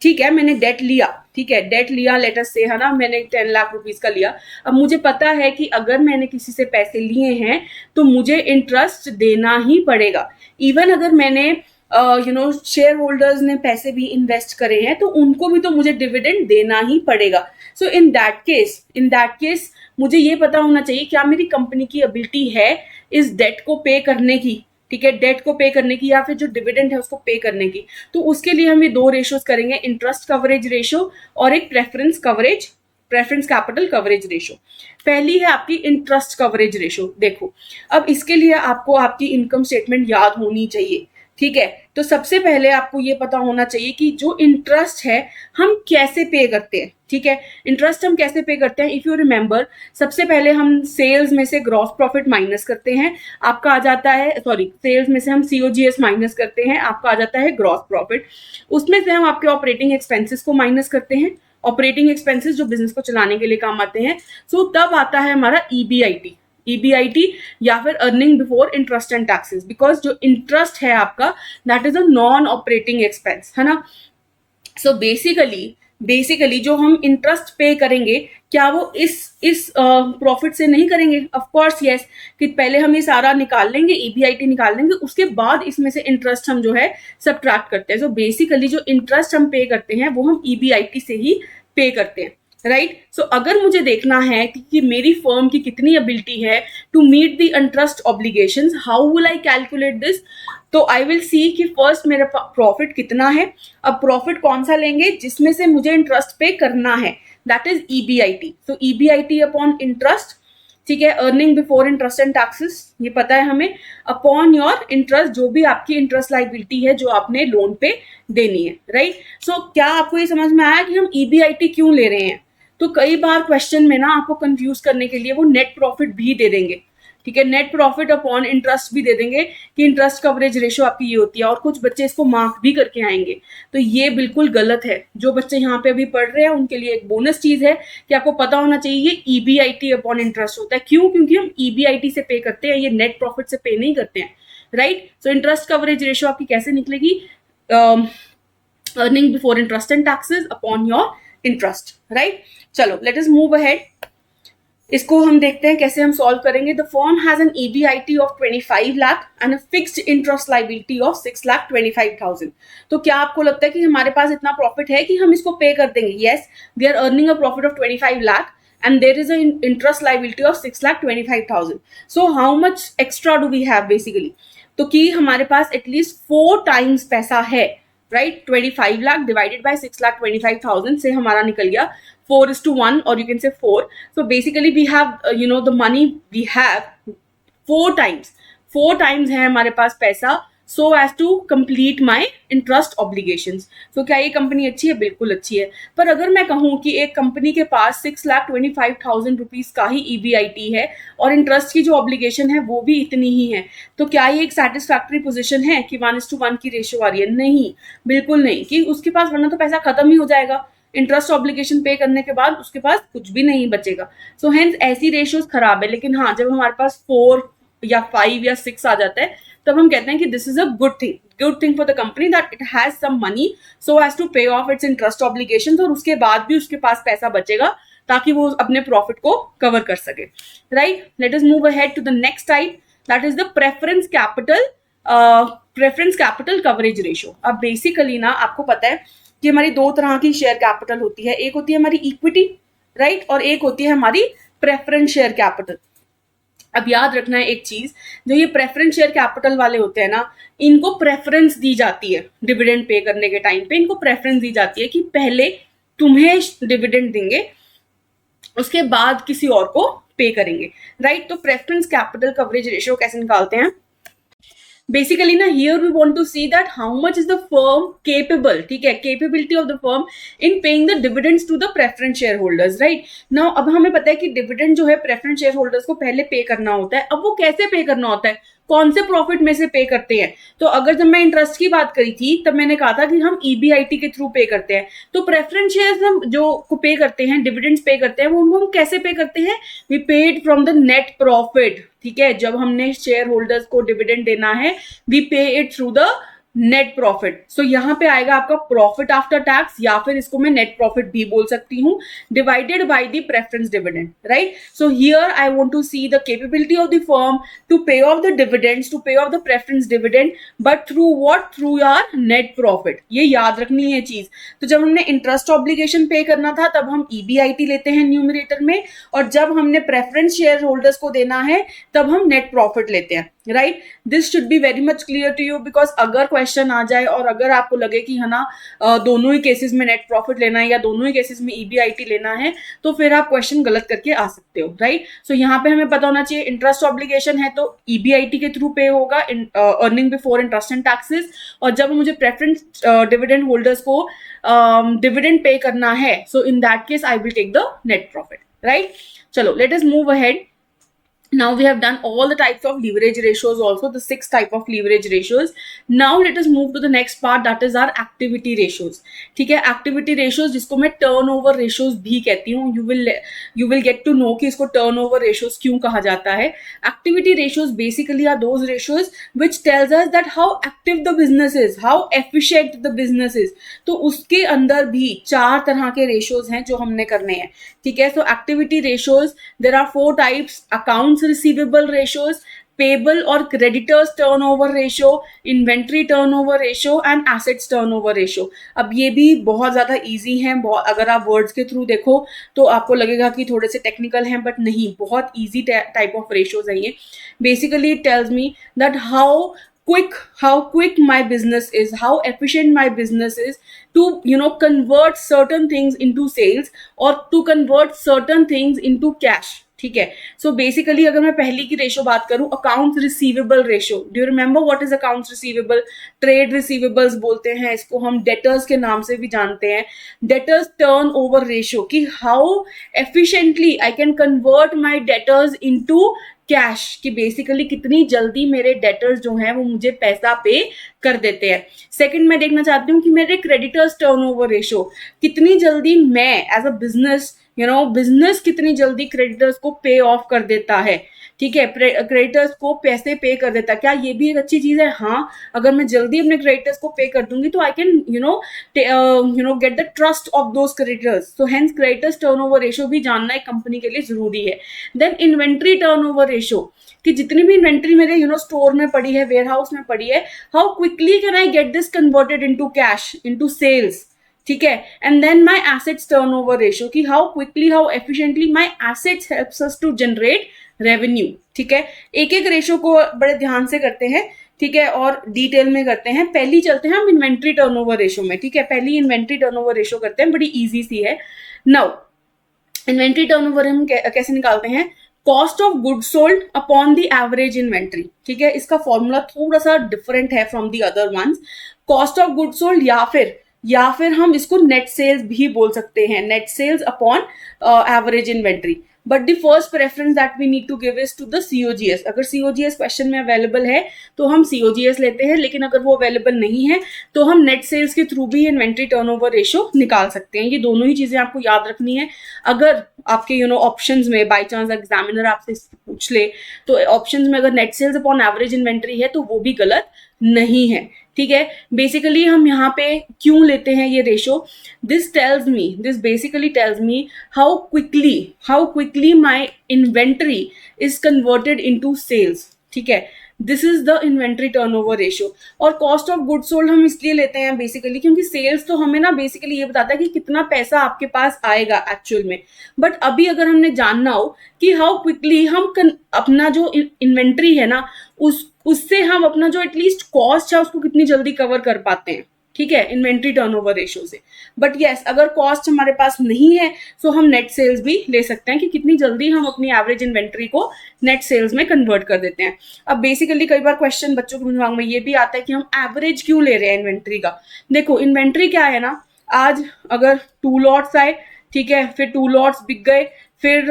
ठीक है, मैंने डेट लिया, ठीक है, डेट लिया, लेटर से, है ना, मैंने 10 लाख रुपीज का लिया. अब मुझे पता है कि अगर मैंने किसी से पैसे लिए हैं तो मुझे इंटरेस्ट देना ही पड़ेगा. इवन अगर मैंने शेयर होल्डर्स ने पैसे भी इन्वेस्ट करे हैं तो उनको भी तो मुझे डिविडेंड देना ही पड़ेगा. सो इन दैट केस मुझे ये पता होना चाहिए क्या मेरी कंपनी की एबिलिटी है इस डेट को पे करने की, ठीक है, डेट को पे करने की या फिर जो डिविडेंड है उसको पे करने की। तो उसके लिए हम ये दो रेशियोज करेंगे, इंटरेस्ट कवरेज रेशियो और एक प्रेफरेंस कैपिटल कवरेज रेशियो। पहली है आपकी इंटरेस्ट कवरेज रेशियो। देखो, अब इसके लिए आपको आपकी इनकम स्टेटमेंट याद होनी चाहिए, ठीक है। तो सबसे पहले आपको ये पता होना चाहिए कि जो इंटरेस्ट है हम कैसे पे करते हैं, ठीक है। इंटरेस्ट हम कैसे पे करते हैं, इफ यू रिमेंबर, सबसे पहले हम सेल्स में से ग्रॉस प्रॉफिट माइनस करते हैं, आपका आ जाता है, सॉरी, सेल्स में से हम सीओजीएस माइनस करते हैं, आपका आ जाता है ग्रॉस प्रॉफिट। उसमें से हम आपके ऑपरेटिंग एक्सपेंसेस को माइनस करते हैं, ऑपरेटिंग एक्सपेंसेस जो बिजनेस को चलाने के लिए काम आते हैं। सो तब आता है हमारा ईबीआईटी या फिर earning before interest and taxes, because जो इंटरेस्ट है आपका that is a non operating expense, है ना। सो बेसिकली जो हम इंटरेस्ट पे करेंगे, क्या वो इस प्रॉफिट से नहीं करेंगे? ऑफ कोर्स यस, कि पहले हम ये सारा निकाल लेंगे, ईबीआईटी निकाल लेंगे, उसके बाद इसमें से इंटरेस्ट हम जो है सब्ट्रैक्ट करते हैं। सो बेसिकली जो इंटरेस्ट हम पे करते हैं वो हम ईबीआईटी से ही पे करते हैं, राइट। सो अगर मुझे देखना है कि मेरी फर्म की कितनी एबिलिटी है to meet the interest obligations, how will I calculate this? तो आई विल सी कि फर्स्ट मेरा प्रॉफिट कितना है। अब प्रॉफिट कौन सा लेंगे जिसमें से मुझे इंटरेस्ट पे करना है, that is EBIT. So EBIT upon interest, ठीक है, earning before interest and taxes, ये पता है हमें, अपॉन योर इंटरेस्ट, जो भी आपकी इंटरेस्ट लाइबिलिटी है जो आपने लोन पे देनी है, राइट। सो क्या आपको ये समझ में आया कि हम ईबीआईटी क्यों ले रहे हैं? तो कई बार क्वेश्चन में ना आपको कंफ्यूज करने के लिए वो नेट प्रॉफिट भी दे देंगे, ठीक है, नेट प्रॉफिट अपॉन इंटरेस्ट भी दे देंगे कि इंटरेस्ट कवरेज रेशियो आपकी ये होती है, और कुछ बच्चे इसको मार्क भी करके आएंगे। तो ये बिल्कुल गलत है। जो बच्चे यहाँ पे अभी पढ़ रहे हैं उनके लिए एक बोनस चीज है कि आपको पता होना चाहिए ये ईबीआईटी अपॉन इंटरेस्ट होता है। क्यों? क्योंकि हम ईबीआईटी से पे करते हैं, ये नेट प्रॉफिट से पे नहीं करते हैं, right. So interest coverage ratio आपकी कैसे निकलेगी? Earning before interest and taxes upon your interest, right. चलो लेट अस मूव अहेड, इसको हम देखते हैं कैसे हम सॉल्व करेंगे। The firm has an EBIT of 25 lakh and a fixed interest liability of 6,25,000। तो क्या आपको लगता है कि हमारे पास इतना प्रॉफिट है कि हम इसको पे कर देंगे? Yes, we are earning a profit of 25 lakh and there is an interest liability of 6,25,000. So how much extra do we have basically? तो कि हमारे पास एटलीस्ट 4 times पैसा है, राइट। 25 लाख डिवाइडेड बाय 6,25,000 से हमारा निकल गया 4:1, और यू कैन से 4. So basically we have the money we have 4 times है हमारे पास पैसा, so as to complete my interest obligations. So क्या ये कंपनी अच्छी है? बिल्कुल अच्छी है। पर अगर मैं कहूँ कि एक कंपनी के पास 6,25,000 रुपीज का ही ईबीआईटी है और इंटरेस्ट की जो ऑब्लिगेशन है वो भी इतनी ही है, तो क्या ये एक सेटिस्फैक्ट्री पोजीशन है कि 1:1 की रेशियो आ रही है? नहीं, बिल्कुल नहीं, कि उसके पास वरना तो पैसा खत्म ही हो जाएगा। इंटरेस्ट ऑब्लिगेशन पे करने के बाद उसके पास कुछ भी नहीं बचेगा। सो हेंस ऐसी रेशियोज खराब है। लेकिन हाँ, जब हमारे पास 4 या 5 या 6 आ जाता है तब हम कहते हैं कि this is a good thing for the company that it has some money so as to pay off its interest obligations, और उसके बाद भी उसके पास पैसा बचेगा ताकि वो अपने प्रॉफिट को कवर कर सके, right. Let us move ahead to the next type, that is the preference capital coverage ratio. अब बेसिकली ना आपको पता है कि हमारी 2 तरह की शेयर कैपिटल होती है, एक होती है हमारी इक्विटी, राइट, और एक होती है हमारी प्रेफरेंस शेयर कैपिटल। अब याद रखना है एक चीज, जो ये प्रेफरेंस शेयर कैपिटल वाले होते हैं ना, इनको प्रेफरेंस दी जाती है डिविडेंड पे करने के टाइम पे, इनको प्रेफरेंस दी जाती है कि पहले तुम्हें डिविडेंड देंगे, उसके बाद किसी और को पे करेंगे, राइट। तो प्रेफरेंस कैपिटल कवरेज रेशियो कैसे निकालते हैं? बेसिकली ना, here we want to see that how much is the firm capable, ठीक है, capability of the firm in paying the dividends to the preference share holders, right. Now अब हमें पता है कि डिविडेंड जो है प्रेफरेंस शेयर होल्डर्स को पहले पे करना होता है। अब वो कैसे पे करना होता है, कौन से प्रॉफिट में से पे करते हैं? तो अगर जब मैं इंटरेस्ट की बात करी थी तब मैंने कहा था कि हम ईबीआईटी के थ्रू पे करते हैं। तो प्रेफरेंस शेयर्स हम जो को पे करते हैं, डिविडेंड्स पे करते हैं, वो उनको हम कैसे पे करते हैं? We paid from the net profit, ठीक है। जब हमने शेयर होल्डर्स को डिविडेंड देना है, we pay it through the net profit. So यहां पे आएगा आपका प्रॉफिट आफ्टर टैक्स, या फिर इसको मैं नेट प्रॉफिट भी बोल सकती हूँ, divided by the preference dividend, right. So here I want to see the capability of the firm to pay off the dividends, to pay off the preference dividend, but through what? Through your net profit. ये याद रखनी है चीज। तो जब हमने interest obligation पे करना था तब हम ईबीआईटी लेते हैं न्यूमरेटर में, और जब हमने प्रेफरेंस शेयर होल्डर्स को देना है तब हम नेट प्रॉफिट लेते हैं, right. This should be very much clear to you, because अगर क्वेश्चन आ जाए और अगर आपको लगे कि है ना दोनों ही केसेस में नेट प्रॉफिट लेना है या दोनों ही केसेस में ईबीआईटी लेना है, तो फिर आप क्वेश्चन गलत करके आ सकते हो, राइट. सो यहाँ पे हमें पता होना चाहिए इंटरेस्ट ऑब्लिगेशन है तो ईबीआईटी के थ्रू पे होगा, earning before interest and taxes. और जब मुझे प्रेफरेंस डिविडेंड होल्डर्स को डिविडेंड पे करना है, so in that case I will take the net profit, right. चलो, let us move ahead. Now we have done all the types of leverage ratios, also the 6 type of leverage ratios. Now let us move to the next part, that is our activity ratios. ठीक है, activity ratios जिसको मैं turnover ratios भी कहती हूँ. You will get to know कि इसको turnover ratios क्यों कहा जाता है. Activity ratios basically are those ratios which tells us that how active the business is, how efficient the business is. तो उसके अंदर भी 4 तरह के ratios हैं जो हमने करने हैं. ठीक है, so activity ratios there are 4 types: accounts receivable ratios, payable or creditors turnover ratio, inventory turnover ratio and assets turnover ratio. अब ये भी बहुत ज़्यादा easy हैं. अगर आप words के थ्रू देखो तो आपको लगेगा कि थोड़े से technical हैं, but नहीं, बहुत easy type of ratios हैं ये. Basically it tells me that how quick my business is, how efficient my business is to convert certain things into sales or to convert certain things into cash. ठीक है, so basically अगर मैं पहली की ratio बात करूं, accounts receivable ratio. Do you remember what is accounts receivable? Trade receivables बोलते हैं इसको, हम डेटर्स के नाम से भी जानते हैं. डेटर्स टर्न ओवर रेशो, कि how efficiently I can convert my debtors into cash, कि बेसिकली कितनी जल्दी मेरे डेटर्स जो हैं वो मुझे पैसा पे कर देते हैं. सेकंड मैं देखना चाहती हूँ कि मेरे क्रेडिटर्स टर्नओवर रेशो, कितनी जल्दी मैं एज अ बिजनेस बिजनेस कितनी जल्दी क्रेडिटर्स को पे ऑफ कर देता है. ठीक है, क्रेडिटर्स को पैसे पे कर देता है. क्या ये भी एक अच्छी चीज है? हाँ, अगर मैं जल्दी अपने क्रेडिटर्स को पे कर दूंगी तो I can get the trust of those creditors. So hence creditors turnover ratio भी जानना एक कंपनी के लिए जरूरी है. देन इन्वेंट्री टर्नओवर रेशो, कि जितनी भी इन्वेंट्री मेरे स्टोर में पड़ी है, वेयर हाउस में पड़ी है, how quickly can I get this converted into cash, into sales. ठीक है, and then my assets turnover ratio, कि how quickly, how efficiently my assets helps us to generate revenue. ठीक है, एक एक रेशो को बड़े ध्यान से करते हैं. ठीक है, और डिटेल में करते हैं. पहली चलते हैं हम इन्वेंट्री टर्नओवर रेशो में. ठीक है, पहली इन्वेंट्री टर्नओवर रेशो करते हैं, बड़ी इजी सी है. नाउ इन्वेंट्री टर्नओवर हम कैसे निकालते हैं? Cost of good sold upon the average inventory. ठीक है, इसका फॉर्मूला थोड़ा सा डिफरेंट है from the other ones. Cost of good sold या फिर हम इसको नेट सेल्स भी बोल सकते हैं, net sales upon average inventory. But the first preference that we need to give is to the COGS. अगर सीओजीएस क्वेश्चन में अवेलेबल है तो हम सीओजीएस लेते हैं, लेकिन अगर वो अवेलेबल नहीं है तो हम नेट सेल्स के थ्रू भी इन्वेंट्री टर्नओवर रेशो निकाल सकते हैं. ये दोनों ही चीजें आपको याद रखनी है. अगर आपके ऑप्शंस में बाय चांस एग्जामिनर आपसे पूछ ले तो ऑप्शंस में अगर net sales upon average inventory है तो वो भी गलत नहीं है. ठीक है, बेसिकली हम यहाँ पे क्यों लेते हैं ये ratio? This basically tells me how quickly my inventory is converted into sales. ठीक है, this is the inventory turnover ratio. और कॉस्ट ऑफ गुड सोल्ड हम इसलिए लेते हैं बेसिकली क्योंकि सेल्स तो हमें ना बेसिकली ये बताता है कि कितना पैसा आपके पास आएगा एक्चुअल में. बट अभी अगर हमने जानना हो कि हाउ क्विकली हम अपना जो इन्वेंट्री है ना उससे हम अपना जो एटलीस्ट कॉस्ट है उसको कितनी जल्दी कवर कर पाते हैं. ठीक है, इन्वेंट्री टर्नओवर रेशो से. बट यस, अगर कॉस्ट हमारे पास नहीं है तो हम नेट सेल्स भी ले सकते हैं कि कितनी जल्दी हम अपनी एवरेज इन्वेंट्री को नेट सेल्स में कन्वर्ट कर देते हैं. अब बेसिकली कई बार क्वेश्चन बच्चों के दिमाग में ये भी आता है कि हम एवरेज क्यों ले रहे हैं इन्वेंट्री का. देखो, इन्वेंट्री क्या है ना, आज अगर 2 लॉट्स आए, ठीक है, फिर 2 लॉट्स बिक गए, फिर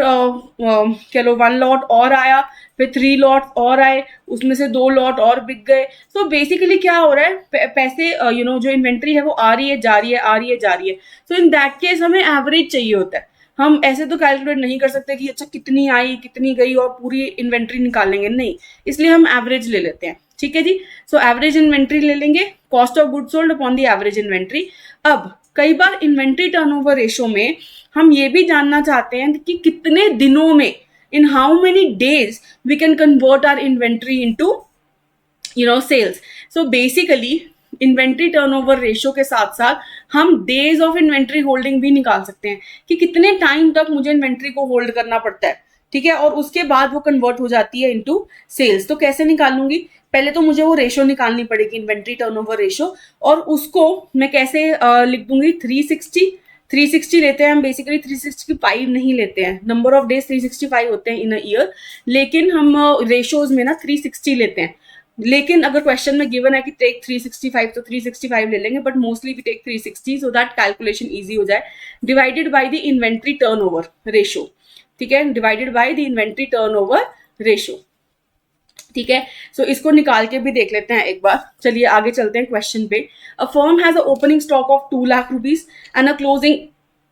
चलो 1 लॉट और आया, फिर 3 लॉट और आए, उसमें से 2 लॉट और बिक गए. सो बेसिकली क्या हो रहा है, पैसे जो इन्वेंट्री है वो आ रही है, जा रही है, आ रही है, जा रही है. सो इन दैट केस हमें एवरेज चाहिए होता है. हम ऐसे तो कैलकुलेट नहीं कर सकते कि अच्छा कितनी आई कितनी गई और पूरी इन्वेंट्री निकालेंगे, नहीं, इसलिए हम एवरेज ले लेते हैं. ठीक है जी, सो एवरेज इन्वेंट्री ले लेंगे, cost of good sold upon the average inventory. अब कई बार इन्वेंट्री टर्नओवर रेशो में हम ये भी जानना चाहते हैं कि कितने दिनों में, in how many days we can convert our inventory into sales. So basically inventory turnover ratio के साथ साथ हम डेज ऑफ इन्वेंट्री होल्डिंग भी निकाल सकते हैं कि कितने टाइम तक मुझे इन्वेंट्री को होल्ड करना पड़ता है. ठीक है, और उसके बाद वो कन्वर्ट हो जाती है इनटू सेल्स। तो कैसे निकालूंगी, पहले तो मुझे वो रेशो निकालनी पड़ेगी, इन्वेंट्री टर्नओवर रेशो, और उसको मैं कैसे लिख दूंगी, 360 लेते हैं हम बेसिकली, 365 नहीं लेते हैं, नंबर ऑफ डेज 365 होते हैं इन अ ईयर, लेकिन हम रेशोज में ना 360 लेते हैं। लेकिन अगर क्वेश्चन में गिवन है कि टेक 365 तो 365 ले लेंगे, but mostly we take 360 so that calculation easy हो जाए। Divided by the inventory turnover ratio, ठीक है, divided by the inventory turnover ratio, ठीक है। सो इसको निकाल के भी देख लेते हैं एक बार। चलिए आगे चलते हैं क्वेश्चन पे। A firm has a opening stock of 2 lakh rupees and a closing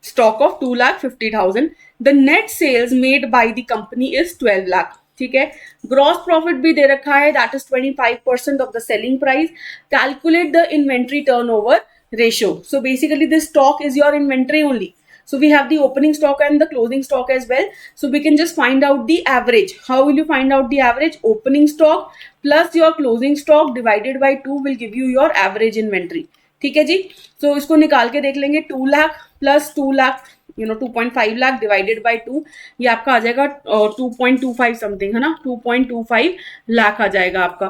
stock of 2,50,000। The net sales made by the company is 12 lakh, ठीक है। ग्रॉस प्रॉफिट भी दे रखा है, that is 25% of the selling price. Calculate the inventory turnover ratio. So basically this stock is your inventory only. So we have the opening stock and the closing stock as well. So we can just find out the average. How will you find out the average? Opening stock plus your closing stock divided by 2 will give you your average inventory. ठीक है जी. So इसको निकाल के देख लेंगे. 2 lakh plus 2 lakh 2.5 lakh divided by 2, ये आपका आ जाएगा 2.25 समथिंग, है ना, 2.25 लाख आ जाएगा आपका.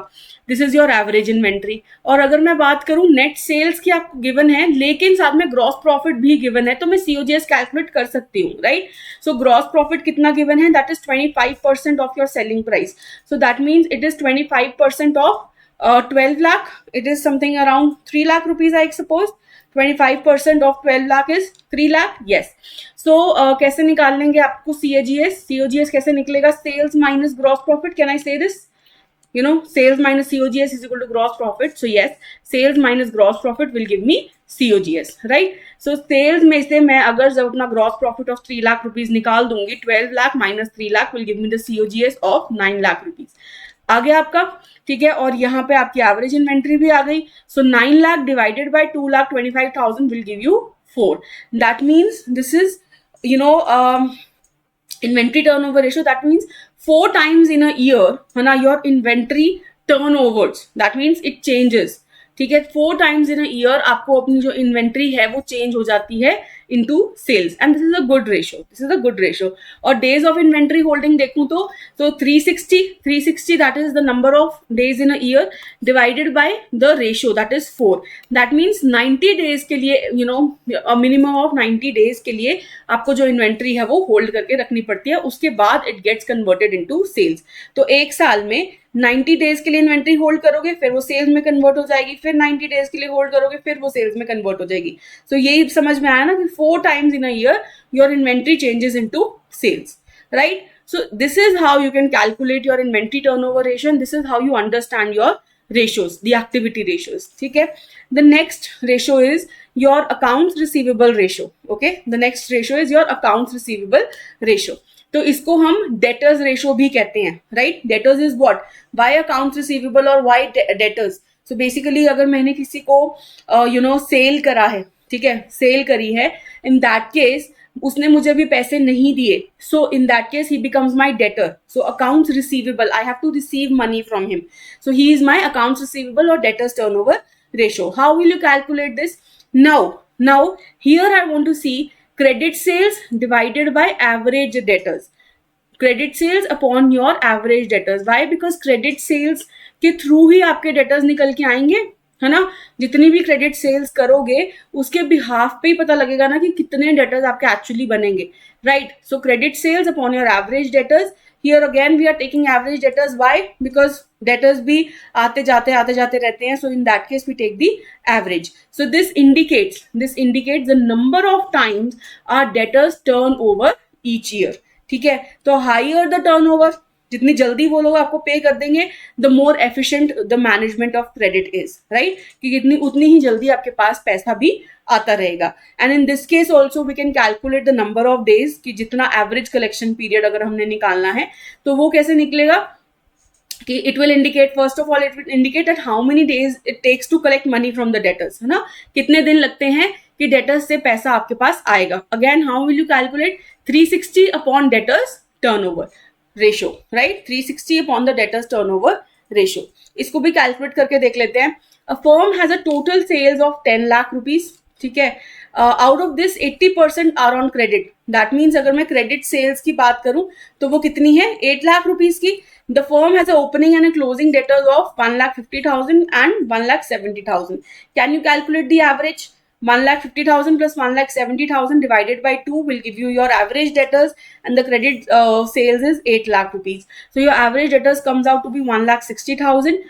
This is your average inventory. और अगर मैं बात करूं नेट सेल्स की आपको गिवन है, लेकिन साथ में ग्रॉस प्रॉफिट भी गिवन है, तो मैं सीओजीएस कैलकुलेट कर सकती हूँ, राइट. सो ग्रॉस प्रॉफिट कितना गिवन है, that is 25% of your selling price. So that means it is 25% of 12 lakh. It is something around 3 lakh rupees, I suppose. 25% of 12 lakh is 3 lakh. Yes. So कैसे निकाल लेंगे आपको COGS? COGS कैसे निकलेगा? Sales minus gross profit. Can I say this? Sales minus COGS is equal to gross profit. So yes, sales minus gross profit will give me COGS, right? So sales में से मैं अगर जब अपना gross profit of 3 lakh rupees निकाल दूंगी, 12 lakh minus 3 lakh will give me the COGS of 9 lakh rupees. आ गया आपका, ठीक है. और यहाँ पे आपकी एवरेज इन्वेंट्री भी आ गई. सो 9 lakh divided bye 2,25,000 will give you 4. That means this is inventory turnover ratio. That means 4 times in a year, है ना, your inventory turnovers. That means it changes, ठीक है. 4 times in a year आपको अपनी जो inventory है वो चेंज हो जाती है into sales, and this is a good ratio. This is a good ratio. और days of inventory holding देखूं तो 360 that is the number of days in a year divided by the ratio, that is 4. That means 90 days के लिए a minimum of 90 days के लिए आपको जो inventory है वो होल्ड करके रखनी पड़ती है. उसके बाद it gets converted into sales. तो एक साल में 90 डेज के लिए इन्वेंट्री होल्ड करोगे, फिर वो सेल्स में कन्वर्ट हो जाएगी, फिर 90 डेज के लिए होल्ड करोगे, फिर वो सेल्स में कन्वर्ट हो जाएगी. सो यही समझ में आया ना कि 4 times in a year your inventory changes into sales, right? So this is how you can calculate your inventory turnover ratio, and this is how you understand your ratios, the activity ratios. ठीक है. The next ratio is your accounts receivable ratio. Okay, the next ratio is your accounts receivable ratio. तो इसको हम debtors ratio भी कहते हैं, right. Debtors is what, why accounts receivable और why debtors. So basically अगर मैंने किसी को सेल करा है, ठीक है, सेल करी है, इन दैट केस उसने मुझे भी पैसे नहीं दिए, so in that case he becomes my debtor. So accounts receivable, I have to receive money from him, so he is my accounts receivable और debtors turnover ratio. How will you calculate this? Now here I want to see credit sales divided by average debtors. Credit sales upon your average debtors. Why? Because credit sales के through ही आपके debtors निकल के आएंगे, है ना. जितनी भी credit sales करोगे उसके बिहाफ पे ही पता लगेगा ना कि कितने debtors आपके एक्चुअली बनेंगे, right? So credit sales upon your average debtors. Here again we are taking average debtors. Why? Because debtors भी आते जाते रहते हैं. So in that case we take the average. So this indicates the number of times our debtors turn over each year. ठीक है. तो higher the turnover, जितनी जल्दी वो लोग आपको पे कर देंगे, the more efficient the management of credit is, right? कि उतनी ही जल्दी आपके पास पैसा भी आता रहेगा. And in this case also we can calculate the number of days, कि जितना एवरेज कलेक्शन पीरियड अगर हमने निकालना है तो वो कैसे निकलेगा कि it will indicate, first of all it will indicate at how many days it takes to collect money from the debtors, है ना. कितने दिन लगते हैं कि डेटर्स से पैसा आपके पास आएगा. Again how will you calculate? 360 upon debtors turnover ratio, right. 360 upon the debtors turnover ratio. इसको भी कैलकुलेट करके देख लेते हैं. A firm has a total sales of 10 lakh rupees. ठीक है. Out of this 80% are on credit. That means अगर मैं क्रेडिट सेल्स की बात करूं तो वो कितनी है, 8 लाख रुपीज की. The firm has a opening and closing debtors of 1,50,000 and 1,70,000. Can you calculate the average? 1,50,000 plus 1,70,000 divided by 2 will give you your average debtors, and the credit sales is 8 lakh rupees. So your average debtors comes out to be 1,60,000.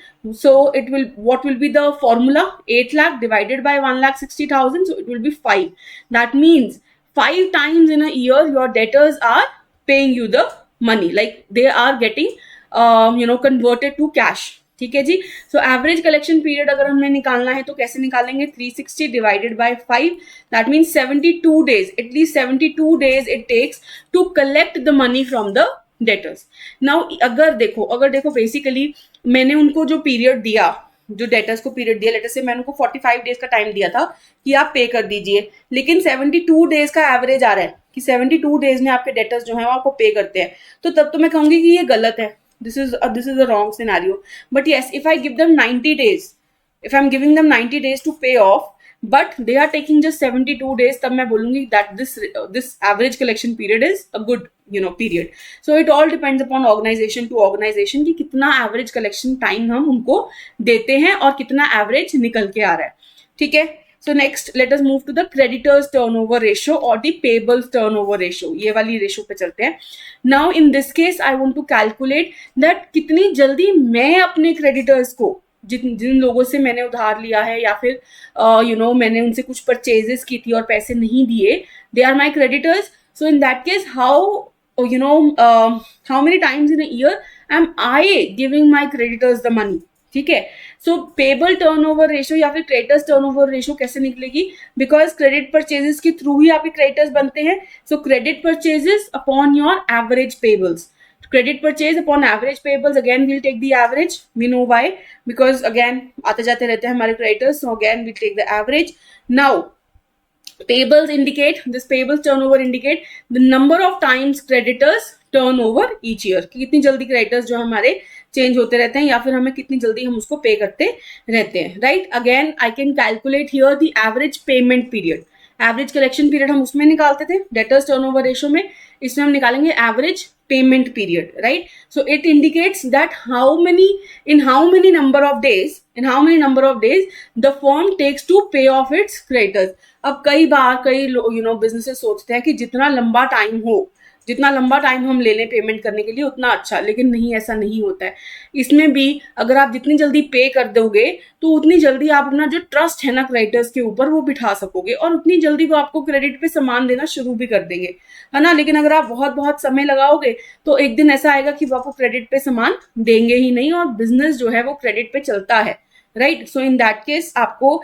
So it will, what will be the formula? 8 lakh divided by 1,60,000, so it will be 5. That means 5 times in a year your debtors are paying you the money, like they are getting converted to cash. ठीक है जी. So average collection period अगर हमें निकालना है तो कैसे निकालेंगे? 360 divided by 5. That means 72 days, at least 72 days it takes to collect the money from the debtors. Now अगर देखो बेसिकली मैंने उनको जो पीरियड दिया, जो डेटर्स को पीरियड दिया, लेटर से मैंने उनको 45 डेज का टाइम दिया था कि आप पे कर दीजिए, लेकिन 72 डेज का एवरेज आ रहा है कि 72 डेज में आपके डेटर्स जो है वो आपको पे करते हैं. तो तब तो मैं कहूंगी कि ये गलत है. This is a wrong scenario. But yes, if I give them 90 days, if I'm giving them 90 days to pay off, but they are taking just 72 days, तब मैं बोलूंगी that this average collection period is a good period. So it all depends upon organization to organization कि कितना average collection time हम उनको देते हैं और कितना average निकल के आ रहा है. ठीक है. So next, let us move to the creditors turnover ratio or the payables turnover ratio. ये वाली रेशो पे चलते हैं. Now in this case, I want to calculate that कितनी जल्दी मैं अपने creditors को, जिन लोगों से मैंने उधार लिया है या फिर मैंने उनसे कुछ परचेजेस की थी और पैसे नहीं दिए, they are my creditors. So in that case, how many times in a year am I giving my creditors the money? ठीक है. सो पेबल टर्नओवर रेशियो या फिर क्रेडिटर्स टर्नओवर रेशियो कैसे निकलेगी? बिकॉज क्रेडिट परचेजेस के थ्रू ही आपके creditors बनते हैं. So credit purchases upon your average payables. Credit purchase upon average payables, again will take the average. We know why, because again आते जाते रहते हैं हमारे creditors. So again will take the average. Now payables indicate, this payables turnover indicate the number of times creditors turnover each year, कि कितनी जल्दी creditors जो हमारे चेंज होते रहते हैं या फिर हमें कितनी जल्दी हम उसको पे करते रहते हैं. Right. Again I can calculate here the average payment period. Average collection period हम उसमें निकालते थे डेटर्स टर्नओवर रेशियो में. इसमें हम निकालेंगे average payment period. Right. So it indicates that how many number of days the firm takes to pay off its creditors. अब कई बार कई बिजनेसेस सोचते हैं कि जितना लंबा टाइम हम ले लें पेमेंट करने के लिए उतना अच्छा, लेकिन नहीं, ऐसा नहीं होता है. इसमें भी अगर आप जितनी जल्दी पे कर दोगे तो उतनी जल्दी आप अपना जो ट्रस्ट है ना क्रेडिटर्स के ऊपर वो बिठा सकोगे और उतनी जल्दी वो आपको क्रेडिट पे सामान देना शुरू भी कर देंगे, है ना. लेकिन अगर आप बहुत समय लगाओगे तो एक दिन ऐसा आएगा कि वो आपको क्रेडिट पे सामान देंगे ही नहीं और बिजनेस जो है वो क्रेडिट पे चलता है. Right. So in that case आपको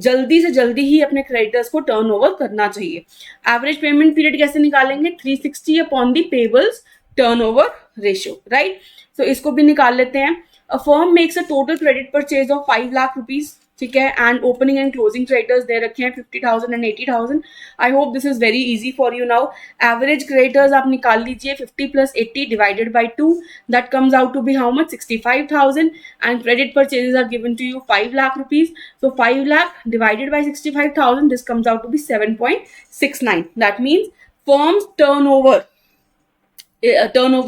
जल्दी से जल्दी ही अपने क्रेडिटर्स को टर्न ओवर करना चाहिए. एवरेज पेमेंट पीरियड कैसे निकालेंगे? 360 upon the payables turnover ratio. Right. So इसको भी निकाल लेते हैं. A firm makes a total credit purchase of 5 lakh rupees. ठीक है. And opening and closing creditors दे रखे हैं 50,000 and 80,000. I hope this is very easy for you now. Average creditors आप निकाल लीजिए. 50 plus 80 divided by 2, that comes out to be how much? 65,000. and credit purchases are given to you 5 lakh rupees. So 5 lakh divided by 65,000, this comes out to be 7.69. that means firms turnover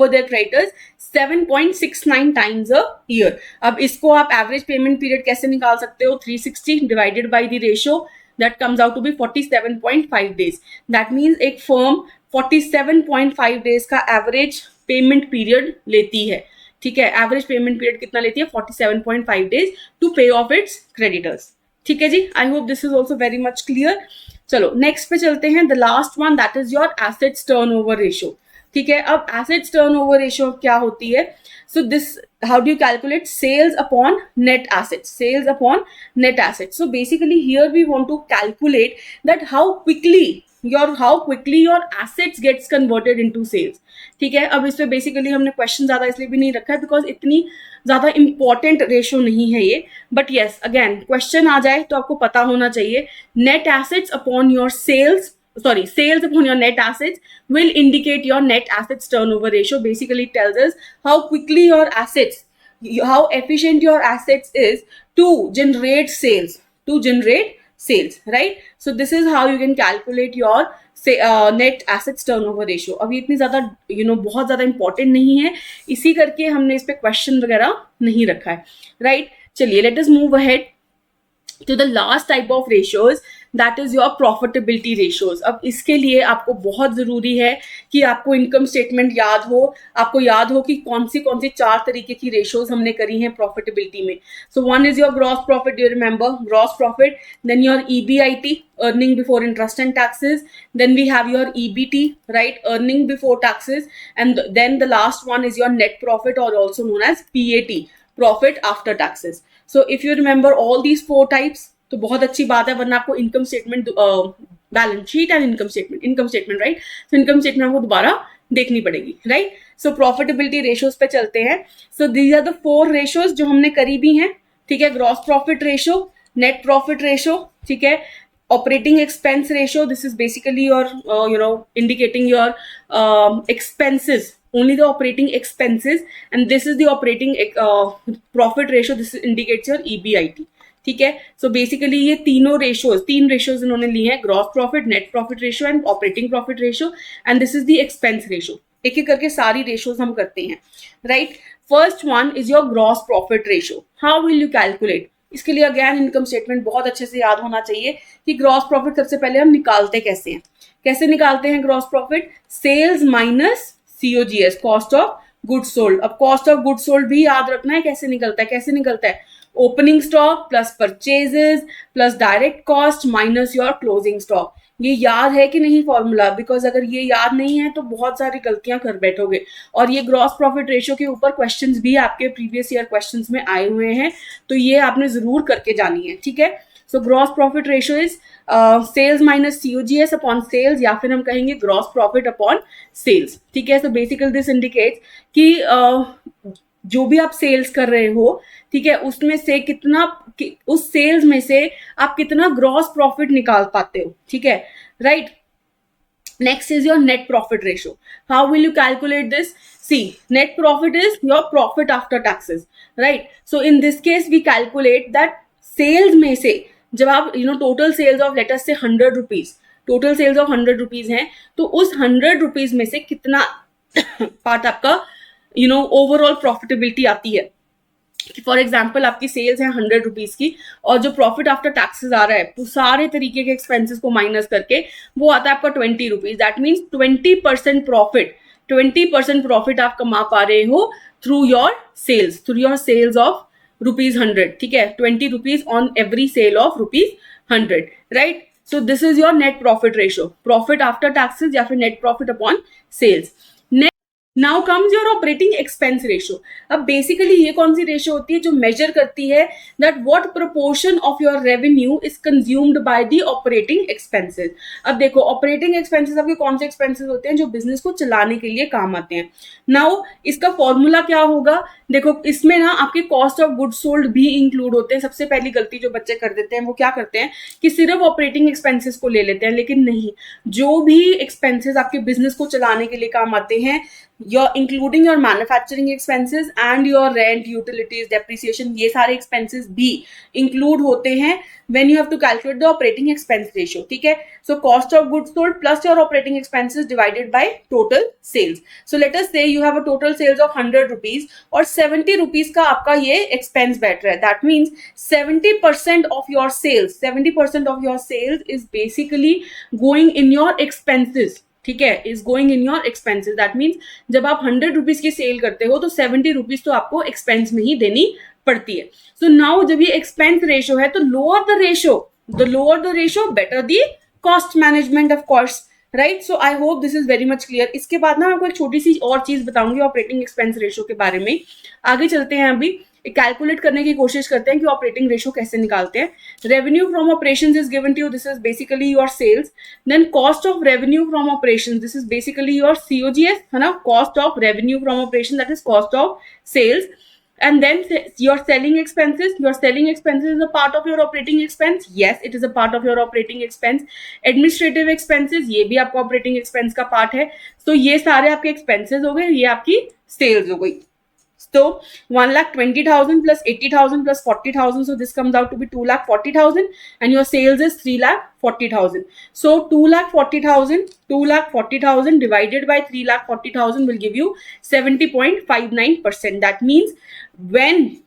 their creditors 7.69 times a year. अब इसको आप average payment period कैसे निकाल सकते हो? 360 divided by the ratio, that comes out to be 47.5 days. That means एक firm 47.5 days का average payment period लेती है. ठीक है. एवरेज पेमेंट पीरियड कितना लेती है? 47.5 days to pay off its creditors. ठीक है जी. I hope this is also very much clear. चलो नेक्स्ट पे चलते हैं. The last one, that is your assets turnover ratio. ठीक है. अब एसेट्स टर्नओवर रेशियो क्या होती है? So this, how do you calculate? Sales upon net assets. So basically here we want to calculate that how quickly your assets gets converted into sales. ठीक है. अब इस पे बेसिकली हमने क्वेश्चन ज्यादा इसलिए भी नहीं रखा है बिकॉज इतनी ज्यादा इंपॉर्टेंट रेशियो नहीं है ये. बट यस, अगेन क्वेश्चन आ जाए तो आपको पता होना चाहिए. Net assets upon your sales upon your net assets will indicate your net assets turnover ratio. Basically it tells us how quickly your assets, how efficient your assets is to generate sales, sales, right? So this is how you can calculate your net assets turnover ratio. अब ये इतनी ज़्यादा बहुत ज़्यादा important नहीं है, इसी करके हमने इस पे क्वेश्चन वगैरह नहीं रखा है, राइट? चलिए, late us move ahead to the last type of ratios, that is your profitability ratios. अब इसके लिए आपको बहुत ज़रूरी है कि आपको इनकम स्टेटमेंट याद हो, आपको याद हो कि कौन सी 4 तरीके की रेशियोज हमने करी हैं प्रॉफिटेबिलिटी में. So one is your gross profit, do you remember gross profit? Then your EBIT, earning before interest and taxes. Then we have your EBT, right, earning before taxes. And then the last one is your net profit, or also known as PAT, profit after taxes. So if you remember all these 4 types, तो बहुत अच्छी बात है, वरना आपको income statement, balance sheet and income statement, right? तो income statement आपको दोबारा देखनी पड़ेगी, राइट? सो प्रॉफिटेबिलिटी रेशियोज पे चलते हैं. So these are the 4 ratios जो हमने करी भी हैं, ठीक है? Gross profit ratio, net profit ratio, ठीक है? Operating expense ratio, this is basically your indicating your expenses, only the operating expenses. And this is the operating profit ratio, this indicates your EBIT, ठीक है? So basically ये तीन ratios इन्होंने ली हैं, gross profit, net profit ratio and operating profit ratio. And this is the expense ratio. एक एक करके सारी रेशियोज हम करते हैं, right? First one is your gross profit ratio. How will you calculate? इसके लिए अगेन इनकम स्टेटमेंट बहुत अच्छे से याद होना चाहिए कि ग्रॉस प्रॉफिट सबसे पहले हम निकालते कैसे हैं. कैसे निकालते हैं gross profit? Sales minus COGS, cost of goods sold. अब कॉस्ट ऑफ गुड्स सोल्ड भी याद रखना है कैसे निकलता है. Opening stock plus purchases plus direct cost minus your closing stock. ये याद है कि नहीं फॉर्मूला? बिकॉज अगर ये याद नहीं है तो बहुत सारी गलतियां कर बैठोगे. और ये ग्रॉस प्रॉफिट रेशियो के ऊपर क्वेश्चंस भी आपके प्रीवियस ईयर क्वेश्चंस में आए हुए हैं, तो ये आपने जरूर करके जानी है, ठीक है? सो gross profit ratio is sales minus COGS upon sales, या फिर हम कहेंगे ग्रॉस प्रॉफिट अपॉन सेल्स, ठीक है? सो बेसिकली दिस इंडिकेट्स कि जो भी आप सेल्स कर रहे हो, ठीक है, उसमें से कितना, उस सेल्स में से आप कितना ग्रॉस प्रॉफिट निकाल पाते हो, ठीक है, right? Next is your net profit ratio. How will you calculate this? See, net profit is your profit after taxes, right? So in this case we calculate that sales में से जब आप total sales of let us say 100 rupees, total sales of 100 rupees हैं, तो उस 100 rupees में से कितना पार्ट आपका ओवरऑल प्रॉफिटेबिलिटी आती है. फॉर एग्जाम्पल आपकी सेल्स है 100 रुपीज की, और जो प्रॉफिट आफ्टर टैक्सेस आ रहा है तो सारे तरीके के एक्सपेंसेस को माइनस करके वो आता है आपका 20 rupees. That means 20% profit, 20% profit आप कमा पा रहे हो थ्रू योर सेल्स ऑफ ₹100, ठीक है? 20 rupees on every sale of ₹100, right? So this is your net profit ratio, profit after taxes या फिर net profit upon sales. Now comes your operating expense ratio. अब बेसिकली ये कौन सी ratio होती है जो मेजर करती है that what proportion of your revenue is consumed by the operating expenses. अब देखो, ऑपरेटिंग एक्सपेंसेस आपके कौन से एक्सपेंसेस होते हैं जो बिजनेस को चलाने के लिए काम आते हैं. नाउ इसका फॉर्मूला क्या होगा? देखो, इसमें ना आपके कॉस्ट ऑफ गुड्स सोल्ड भी इंक्लूड होते हैं. सबसे पहली गलती जो बच्चे कर देते हैं वो क्या करते हैं कि सिर्फ ऑपरेटिंग एक्सपेंसेस को ले लेते हैं, लेकिन नहीं, जो भी एक्सपेंसेस आपके बिजनेस को चलाने के लिए काम आते हैं, including your manufacturing expenses and your rent, utilities, depreciation, ये सारे expenses भी include होते हैं when you have to calculate the operating expense ratio, ठीक है? So cost of goods sold plus your operating expenses divided by total sales. So let us say you have a total sales of 100 rupees और 70 rupees का आपका ये expense बैठ रहा है. That means 70% of your sales, 70% of your sales is basically going in your expenses, ठीक है? Is going in your expenses. That means जब आप 100 रुपीज की सेल करते हो तो 70 रुपीज तो आपको एक्सपेंस में ही देनी पड़ती है. सो नाउ जब ये एक्सपेंस रेशियो है तो lower the ratio better the cost management of course, right? So I hope this is very much clear. इसके बाद ना आपको एक छोटी सी और चीज बताऊंगी ऑपरेटिंग एक्सपेंस रेशियो के बारे में. आगे चलते हैं, अभी कैलकुलेट करने की कोशिश करते हैं कि ऑपरेटिंग रेशियो कैसे निकालते हैं. Revenue from operations is given to you, this is basically your sales. Then cost of revenue from operations, this is basically your COGS, है ना? Cost of revenue from operation, that is cost of sales. And then your selling expenses is a part of your operating expense. Yes, it is a part of your operating expense. Administrative expenses, ये भी आपका operating expense का part है. So ये सारे आपके expenses हो गए, ये आपकी sales हो गई. So 1,20,000 plus 80,000 plus 40,000. So this comes out to be 2,40,000 and your sales is 3,40,000. So 2,40,000 divided by 3,40,000 will give you 70.59%. That means when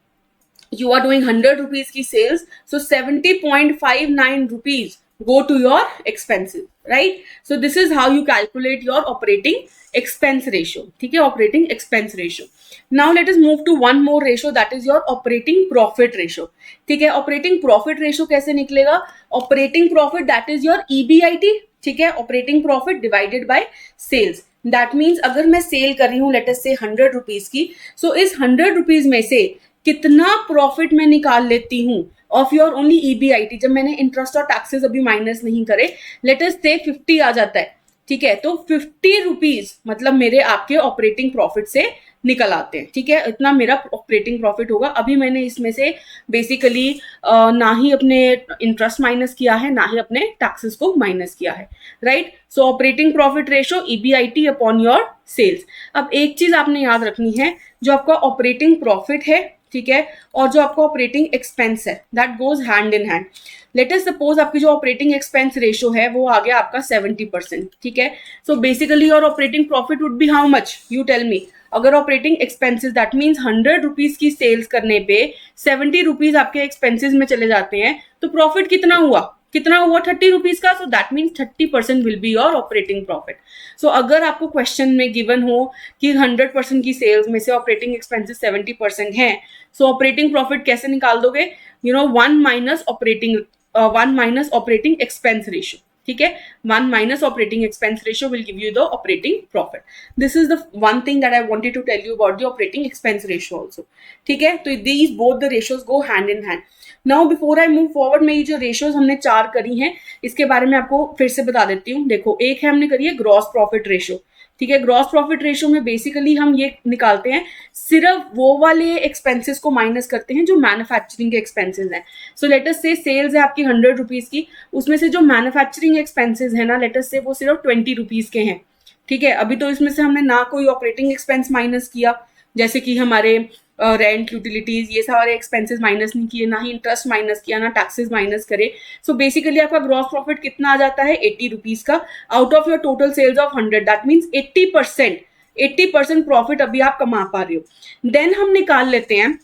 you are doing 100 rupees की sales, so 70.59 rupees go to your expenses, right? So this is how you calculate your operating expense ratio. ठीक है, operating expense ratio. Now let us move to one more ratio, that is your operating profit ratio. ठीक है, operating profit ratio कैसे निकलेगा? Operating profit, that is your EBIT. ठीक है, operating profit divided by sales. That means अगर मैं cell कर रही हूँ लेट अस से 100 रुपीज की, सो इस 100 रुपीज में से कितना प्रॉफिट मैं निकाल लेती हूँ ऑफ योर ओनली EBIT, जब मैंने इंटरेस्ट और टैक्सेस अभी माइनस नहीं करे, लेट अस से 50 आ जाता है. ठीक है, तो 50 रुपीज मतलब मेरे आपके ऑपरेटिंग प्रॉफिट से निकल आते हैं. ठीक है, इतना मेरा ऑपरेटिंग प्रॉफिट होगा. अभी मैंने इसमें से बेसिकली ना ही अपने इंटरेस्ट माइनस किया है, ना ही अपने टैक्सेस को माइनस किया है, right? So operating profit ratio EBIT upon your sales. अब एक चीज आपने याद रखनी है, जो आपका ऑपरेटिंग प्रॉफिट है, ठीक है, और जो आपका ऑपरेटिंग एक्सपेंस है, that goes hand in hand. Let us suppose आपकी जो ऑपरेटिंग एक्सपेंस रेशो है वो आ गया आपका 70%. ठीक है, so basically your operating profit would be how much, you tell me. अगर operating expenses, that means 100 rupees की सेल्स करने पे 70 रुपीज आपके एक्सपेंसेस में चले जाते हैं, तो प्रॉफिट कितना हुआ? 30 रुपीज का. So that means 30% will be your operating profit. So अगर आपको क्वेश्चन में गिवन हो कि 100% की सेल्स में से ऑपरेटिंग एक्सपेंसेस 70% है, सो ऑपरेटिंग प्रॉफिट कैसे निकाल दोगे? 1 माइनस ऑपरेटिंग एक्सपेंस रेशियो. ठीक है, 1 minus operating expense ratio will give you the operating profit. This is the one thing that I wanted to tell you about the operating expense ratio also. ठीक है, तो these both the ratios go hand in hand. Now before I move forward, मैं ये जो ratios हमने 4 करी हैं, इसके बारे में आपको फिर से बता देती हूँ. देखो, एक है हमने करी है ग्रॉस प्रॉफिट रेशियो. ठीक है, ग्रॉस प्रॉफिट रेशियो में बेसिकली हम ये निकालते हैं, सिर्फ वो वाले एक्सपेंसेस को माइनस करते हैं जो मैन्युफैक्चरिंग के एक्सपेंसेस हैं. सो लेट अस से सेल्स है आपकी 100 रुपीज की, उसमें से जो मैन्युफैक्चरिंग एक्सपेंसेस है ना, लेट अस से वो सिर्फ 20 रुपीज के हैं. ठीक है, अभी तो इसमें से हमने ना कोई ऑपरेटिंग एक्सपेंस माइनस किया, जैसे कि हमारे रेंट, यूटिलिटीज, ये सारे एक्सपेंसेस माइनस नहीं किए, ना ही इंटरेस्ट माइनस किया, ना टैक्सेस माइनस करे. सो बेसिकली आपका ग्रॉस प्रॉफिट कितना आ जाता है? 80 रुपीज का out of your total sales of 100. That means 80% profit अभी आप कमा पा रहे हो. देन हम निकाल लेते हैं,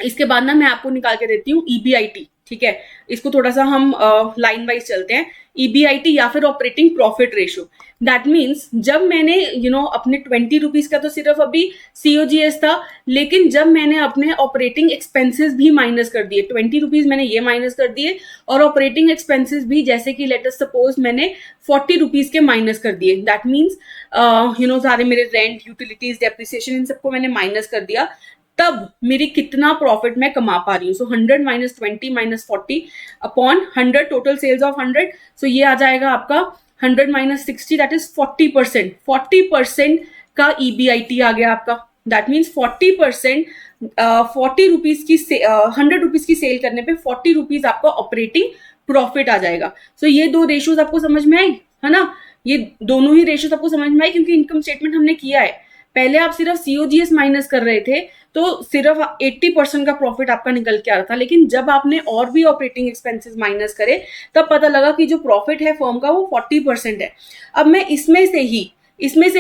इसके बाद ना मैं आपको निकाल के देती हूँ EBIT. ठीक है, इसको थोड़ा सा हम लाइन वाइज चलते हैं. EBIT या फिर operating profit ratio. That means जब मैंने अपने 20 रुपीज का तो सिर्फ अभी COGS था, लेकिन जब मैंने अपने ऑपरेटिंग एक्सपेंसेस भी माइनस कर दिए, 20 रुपीज मैंने ये माइनस कर दिए, और ऑपरेटिंग एक्सपेंसेस भी, जैसे कि लेट अस सपोज मैंने 40 रुपीज के माइनस कर दिए. दैट मीन्स सारे मेरे रेंट, यूटिलिटीज, डेप्रिसिएशन, इन सबको मैंने माइनस कर दिया, तब मेरी कितना प्रॉफिट मैं कमा पा रही हूँ. So 100 minus 20 minus 40 upon 100 total sales of 100. So ये आ जाएगा आपका 100 माइनस 60, दैट इज 40%. 40% का EBIT आ गया आपका. दैट मीन्स 40%, 40 रुपीज की 100 रुपीज की सेल करने पे 40 रुपीज आपका ऑपरेटिंग प्रॉफिट आ जाएगा. सो ये दो रेशियोज आपको समझ में आई है ना? ये दोनों ही रेशियोज आपको समझ में आई, क्योंकि इनकम स्टेटमेंट हमने किया है. पहले आप सिर्फ COGS माइनस कर रहे थे, तो सिर्फ 80% का प्रॉफिट आपका निकल के आ रहा था, लेकिन जब आपने और भी ऑपरेटिंग एक्सपेंसेस माइनस करे, तब पता लगा कि जो प्रॉफिट है फर्म का वो 40% है. अब मैं इसमें से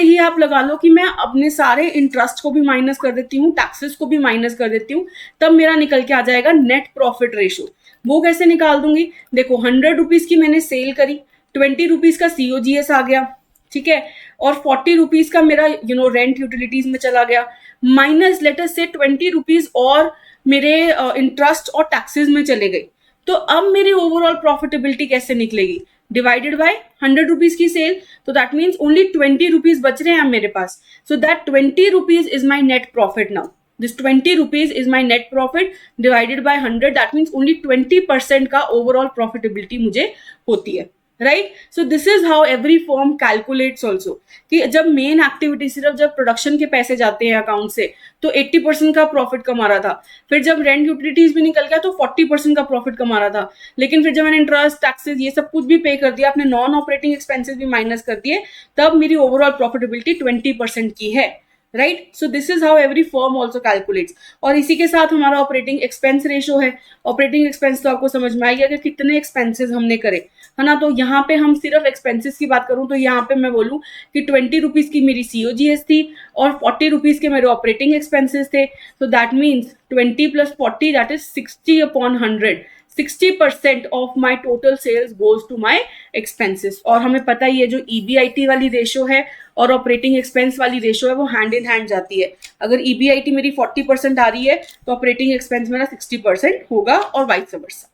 ही आप लगा लो कि मैं अपने सारे इंटरेस्ट को भी माइनस कर देती हूँ, टैक्सेस को भी माइनस कर देती हूँ, तब मेरा निकल के आ जाएगा नेट प्रॉफिट रेशियो. वो कैसे निकाल दूंगी? देखो, 100 रुपीज की मैंने सेल करी, 20 रुपीज का COGS आ गया, ठीक है, और 40 रुपीज का मेरा रेंट, यूटिलिटीज में चला गया, माइनस लेट अस से 20 रुपीज और मेरे इंटरेस्ट और टैक्सेस में चले गए. तो अब मेरी ओवरऑल प्रॉफिटेबिलिटी कैसे निकलेगी? डिवाइडेड बाय 100 रुपीज की सेल, तो दैट मीन्स ओनली 20 रुपीज बच रहे हैं मेरे पास. So that 20 rupees is my net profit. Now this 20 rupees is my net profit divided by 100. that means only 20% का overall profitability मुझे होती है, right? So this is how every firm calculates also, कि जब मेन एक्टिविटी, सिर्फ जब production के पैसे जाते हैं अकाउंट से, तो 80% का प्रॉफिट कमा रहा था. फिर जब रेंट, यूटिलिटीज भी निकल गया तो 40% का प्रॉफिट कमा रहा था. लेकिन फिर जब मैंने इंटरेस्ट, टैक्सेस, ये सब कुछ भी पे कर दिया, अपने नॉन ऑपरेटिंग एक्सपेंसेस भी माइनस कर दिए, तब मेरी ओवरऑल प्रॉफिटेबिलिटी 20% की है. Right. So this is how every firm also calculates. और इसी के साथ हमारा ऑपरेटिंग एक्सपेंस रेशो है. ऑपरेटिंग एक्सपेंस तो आपको समझ में आएगा कि कितने एक्सपेंसेस हमने करे, है ना. तो यहाँ पे हम सिर्फ एक्सपेंसेस की बात करूँ तो यहाँ पे मैं बोलूँ कि 20 रुपीज की मेरी COGS थी और 40 रुपीज के मेरे ऑपरेटिंग एक्सपेंसेस थे. तो that means 20 + 40 that is 60/100. 60% of my total sales goes to my expenses. और हमें पता ही है जो EBIT वाली रेशो है और ऑपरेटिंग एक्सपेंस वाली रेशो है वो हैंड इन हैंड जाती है. अगर EBIT मेरी 40% आ रही है तो ऑपरेटिंग एक्सपेंस मेरा 60% होगा और vice versa.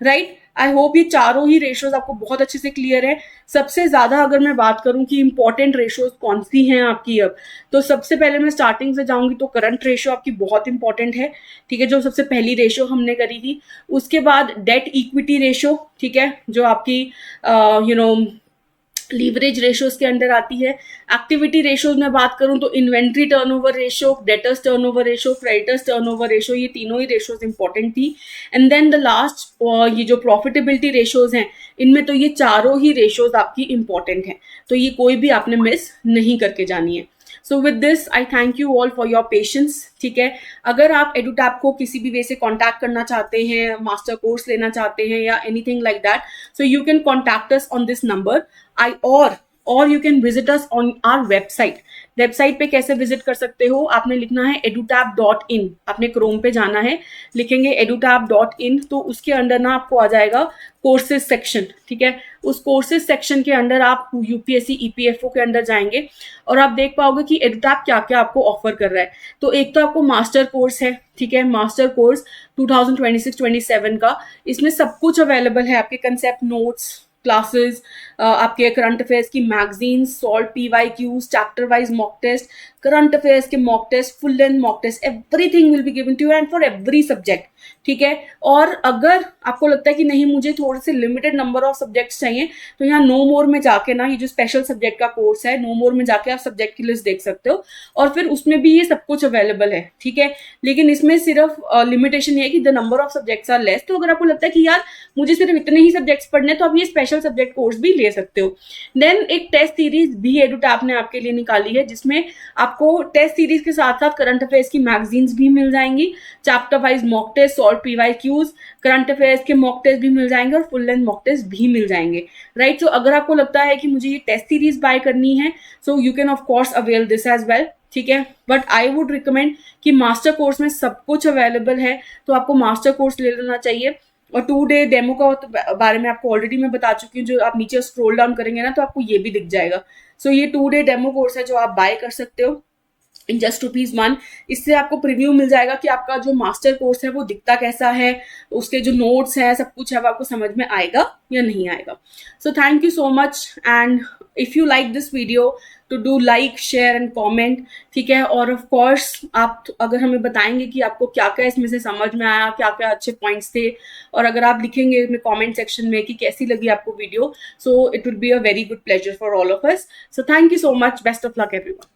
Right. I hope ये चारों ही रेशोज आपको बहुत अच्छे से क्लियर है. सबसे ज्यादा अगर मैं बात करूं कि इंपॉर्टेंट रेशोज कौन सी हैं आपकी अब, तो सबसे पहले मैं स्टार्टिंग से जाऊंगी तो करंट रेशो आपकी बहुत इंपॉर्टेंट है. ठीक है, जो सबसे पहली रेशो हमने करी थी. उसके बाद डेट इक्विटी रेशो, ठीक है, जो आपकी लीवरेज रेशोज के अंडर आती है. एक्टिविटी रेशोज में बात करूं तो inventory turnover ratio, debtors turnover ratio, creditors turnover ratio, ये तीनों ही रेशोज इंपॉर्टेंट थी. एंड देन द लास्ट ये जो प्रॉफिटेबिलिटी रेशोज हैं, इनमें तो ये चारों ही रेशोज आपकी इंपॉर्टेंट हैं. तो ये कोई भी आपने मिस नहीं करके जानी है. So with this I thank you all for your patience. ठीक है, अगर आप एडुटैप को किसी भी वे से कॉन्टैक्ट करना चाहते हैं, मास्टर कोर्स लेना चाहते हैं या anything like that, so you can contact us on this number. और you can visit us on our website. Website पे कैसे विजिट कर सकते हो, आपने लिखना है edutap.in. आपने क्रोम पे जाना है, लिखेंगे edutap.in, तो उसके अंदर ना आपको आ जाएगा कोर्सेज सेक्शन. ठीक है, उस कोर्सेज सेक्शन के अंदर आप UPSC EPFO के अंदर जाएंगे और आप देख पाओगे कि एडुटैप क्या क्या आपको ऑफर कर रहा है. तो एक तो आपको मास्टर कोर्स है. ठीक है, मास्टर कोर्स 2026-27 का. इसमें सब कुछ अवेलेबल है, आपके कंसेप्ट नोट्स, क्लासेस, आपके करंट अफेयर्स की magazines, solve PYQs, chapter wise mock test, current affairs के mock test, full length mock test, everything will be given to you and for every subject. ठीक है, और अगर आपको लगता है कि नहीं मुझे थोड़े से लिमिटेड नंबर ऑफ सब्जेक्ट्स चाहिए, तो यहाँ नो मोर में जाके ना, ये जो स्पेशल सब्जेक्ट का कोर्स है, नो मोर में जाके आप सब्जेक्ट की लिस्ट देख सकते हो और फिर उसमें भी ये सब कुछ अवेलेबल है. ठीक है, लेकिन इसमें सिर्फ लिमिटेशन ये है कि the number of subjects are less. तो अगर आपको लगता है कि यार मुझे सिर्फ इतने ही सब्जेक्ट्स पढ़ने, तो आप ये स्पेशल सब्जेक्ट कोर्स भी ले सकते हो. देन एक टेस्ट सीरीज भी एडुटैप ने आपके लिए निकाली है, जिसमें आपको टेस्ट सीरीज के साथ साथ करंट अफेयर्स की मैगजीन्स भी मिल जाएंगी, chapter wise mock test, solve PYQs, current affairs के मॉक टेस्ट भी मिल जाएंगे और फुल लेंथ मॉक टेस्ट भी मिल जाएंगे. राइट. सो अगर आपको लगता है कि मुझे ये टेस्ट सीरीज बाय करनी है, so you can of course avail this as well. ठीक है, बट आई वुड रिकमेंड कि मास्टर कोर्स में सब कुछ अवेलेबल है, तो आपको मास्टर कोर्स ले लेना चाहिए. और 2 डे डेमो का बारे में आपको ऑलरेडी मैं बता चुकी हूँ, जो आप नीचे स्क्रॉल डाउन करेंगे ना तो आपको ये भी दिख जाएगा. सो ये 2 डे डेमो कोर्स है जो आप बाय कर सकते हो इन जस्ट ₹1. इससे आपको प्रीव्यू मिल जाएगा कि आपका जो मास्टर कोर्स है वो दिखता कैसा है, उसके जो नोट्स हैं, सब कुछ है, वो आपको समझ में आएगा या नहीं आएगा. So thank you so much. And if you like this video to do like, share and comment. ठीक है, और ऑफ कोर्स आप अगर हमें बताएंगे कि आपको क्या क्या इसमें से समझ में आया, क्या क्या अच्छे पॉइंट्स थे, और अगर आप लिखेंगे इसमें कॉमेंट सेक्शन में कि कैसी लगी आपको video, so it will be a very good pleasure for all of us. So thank you so much. Best of luck everyone.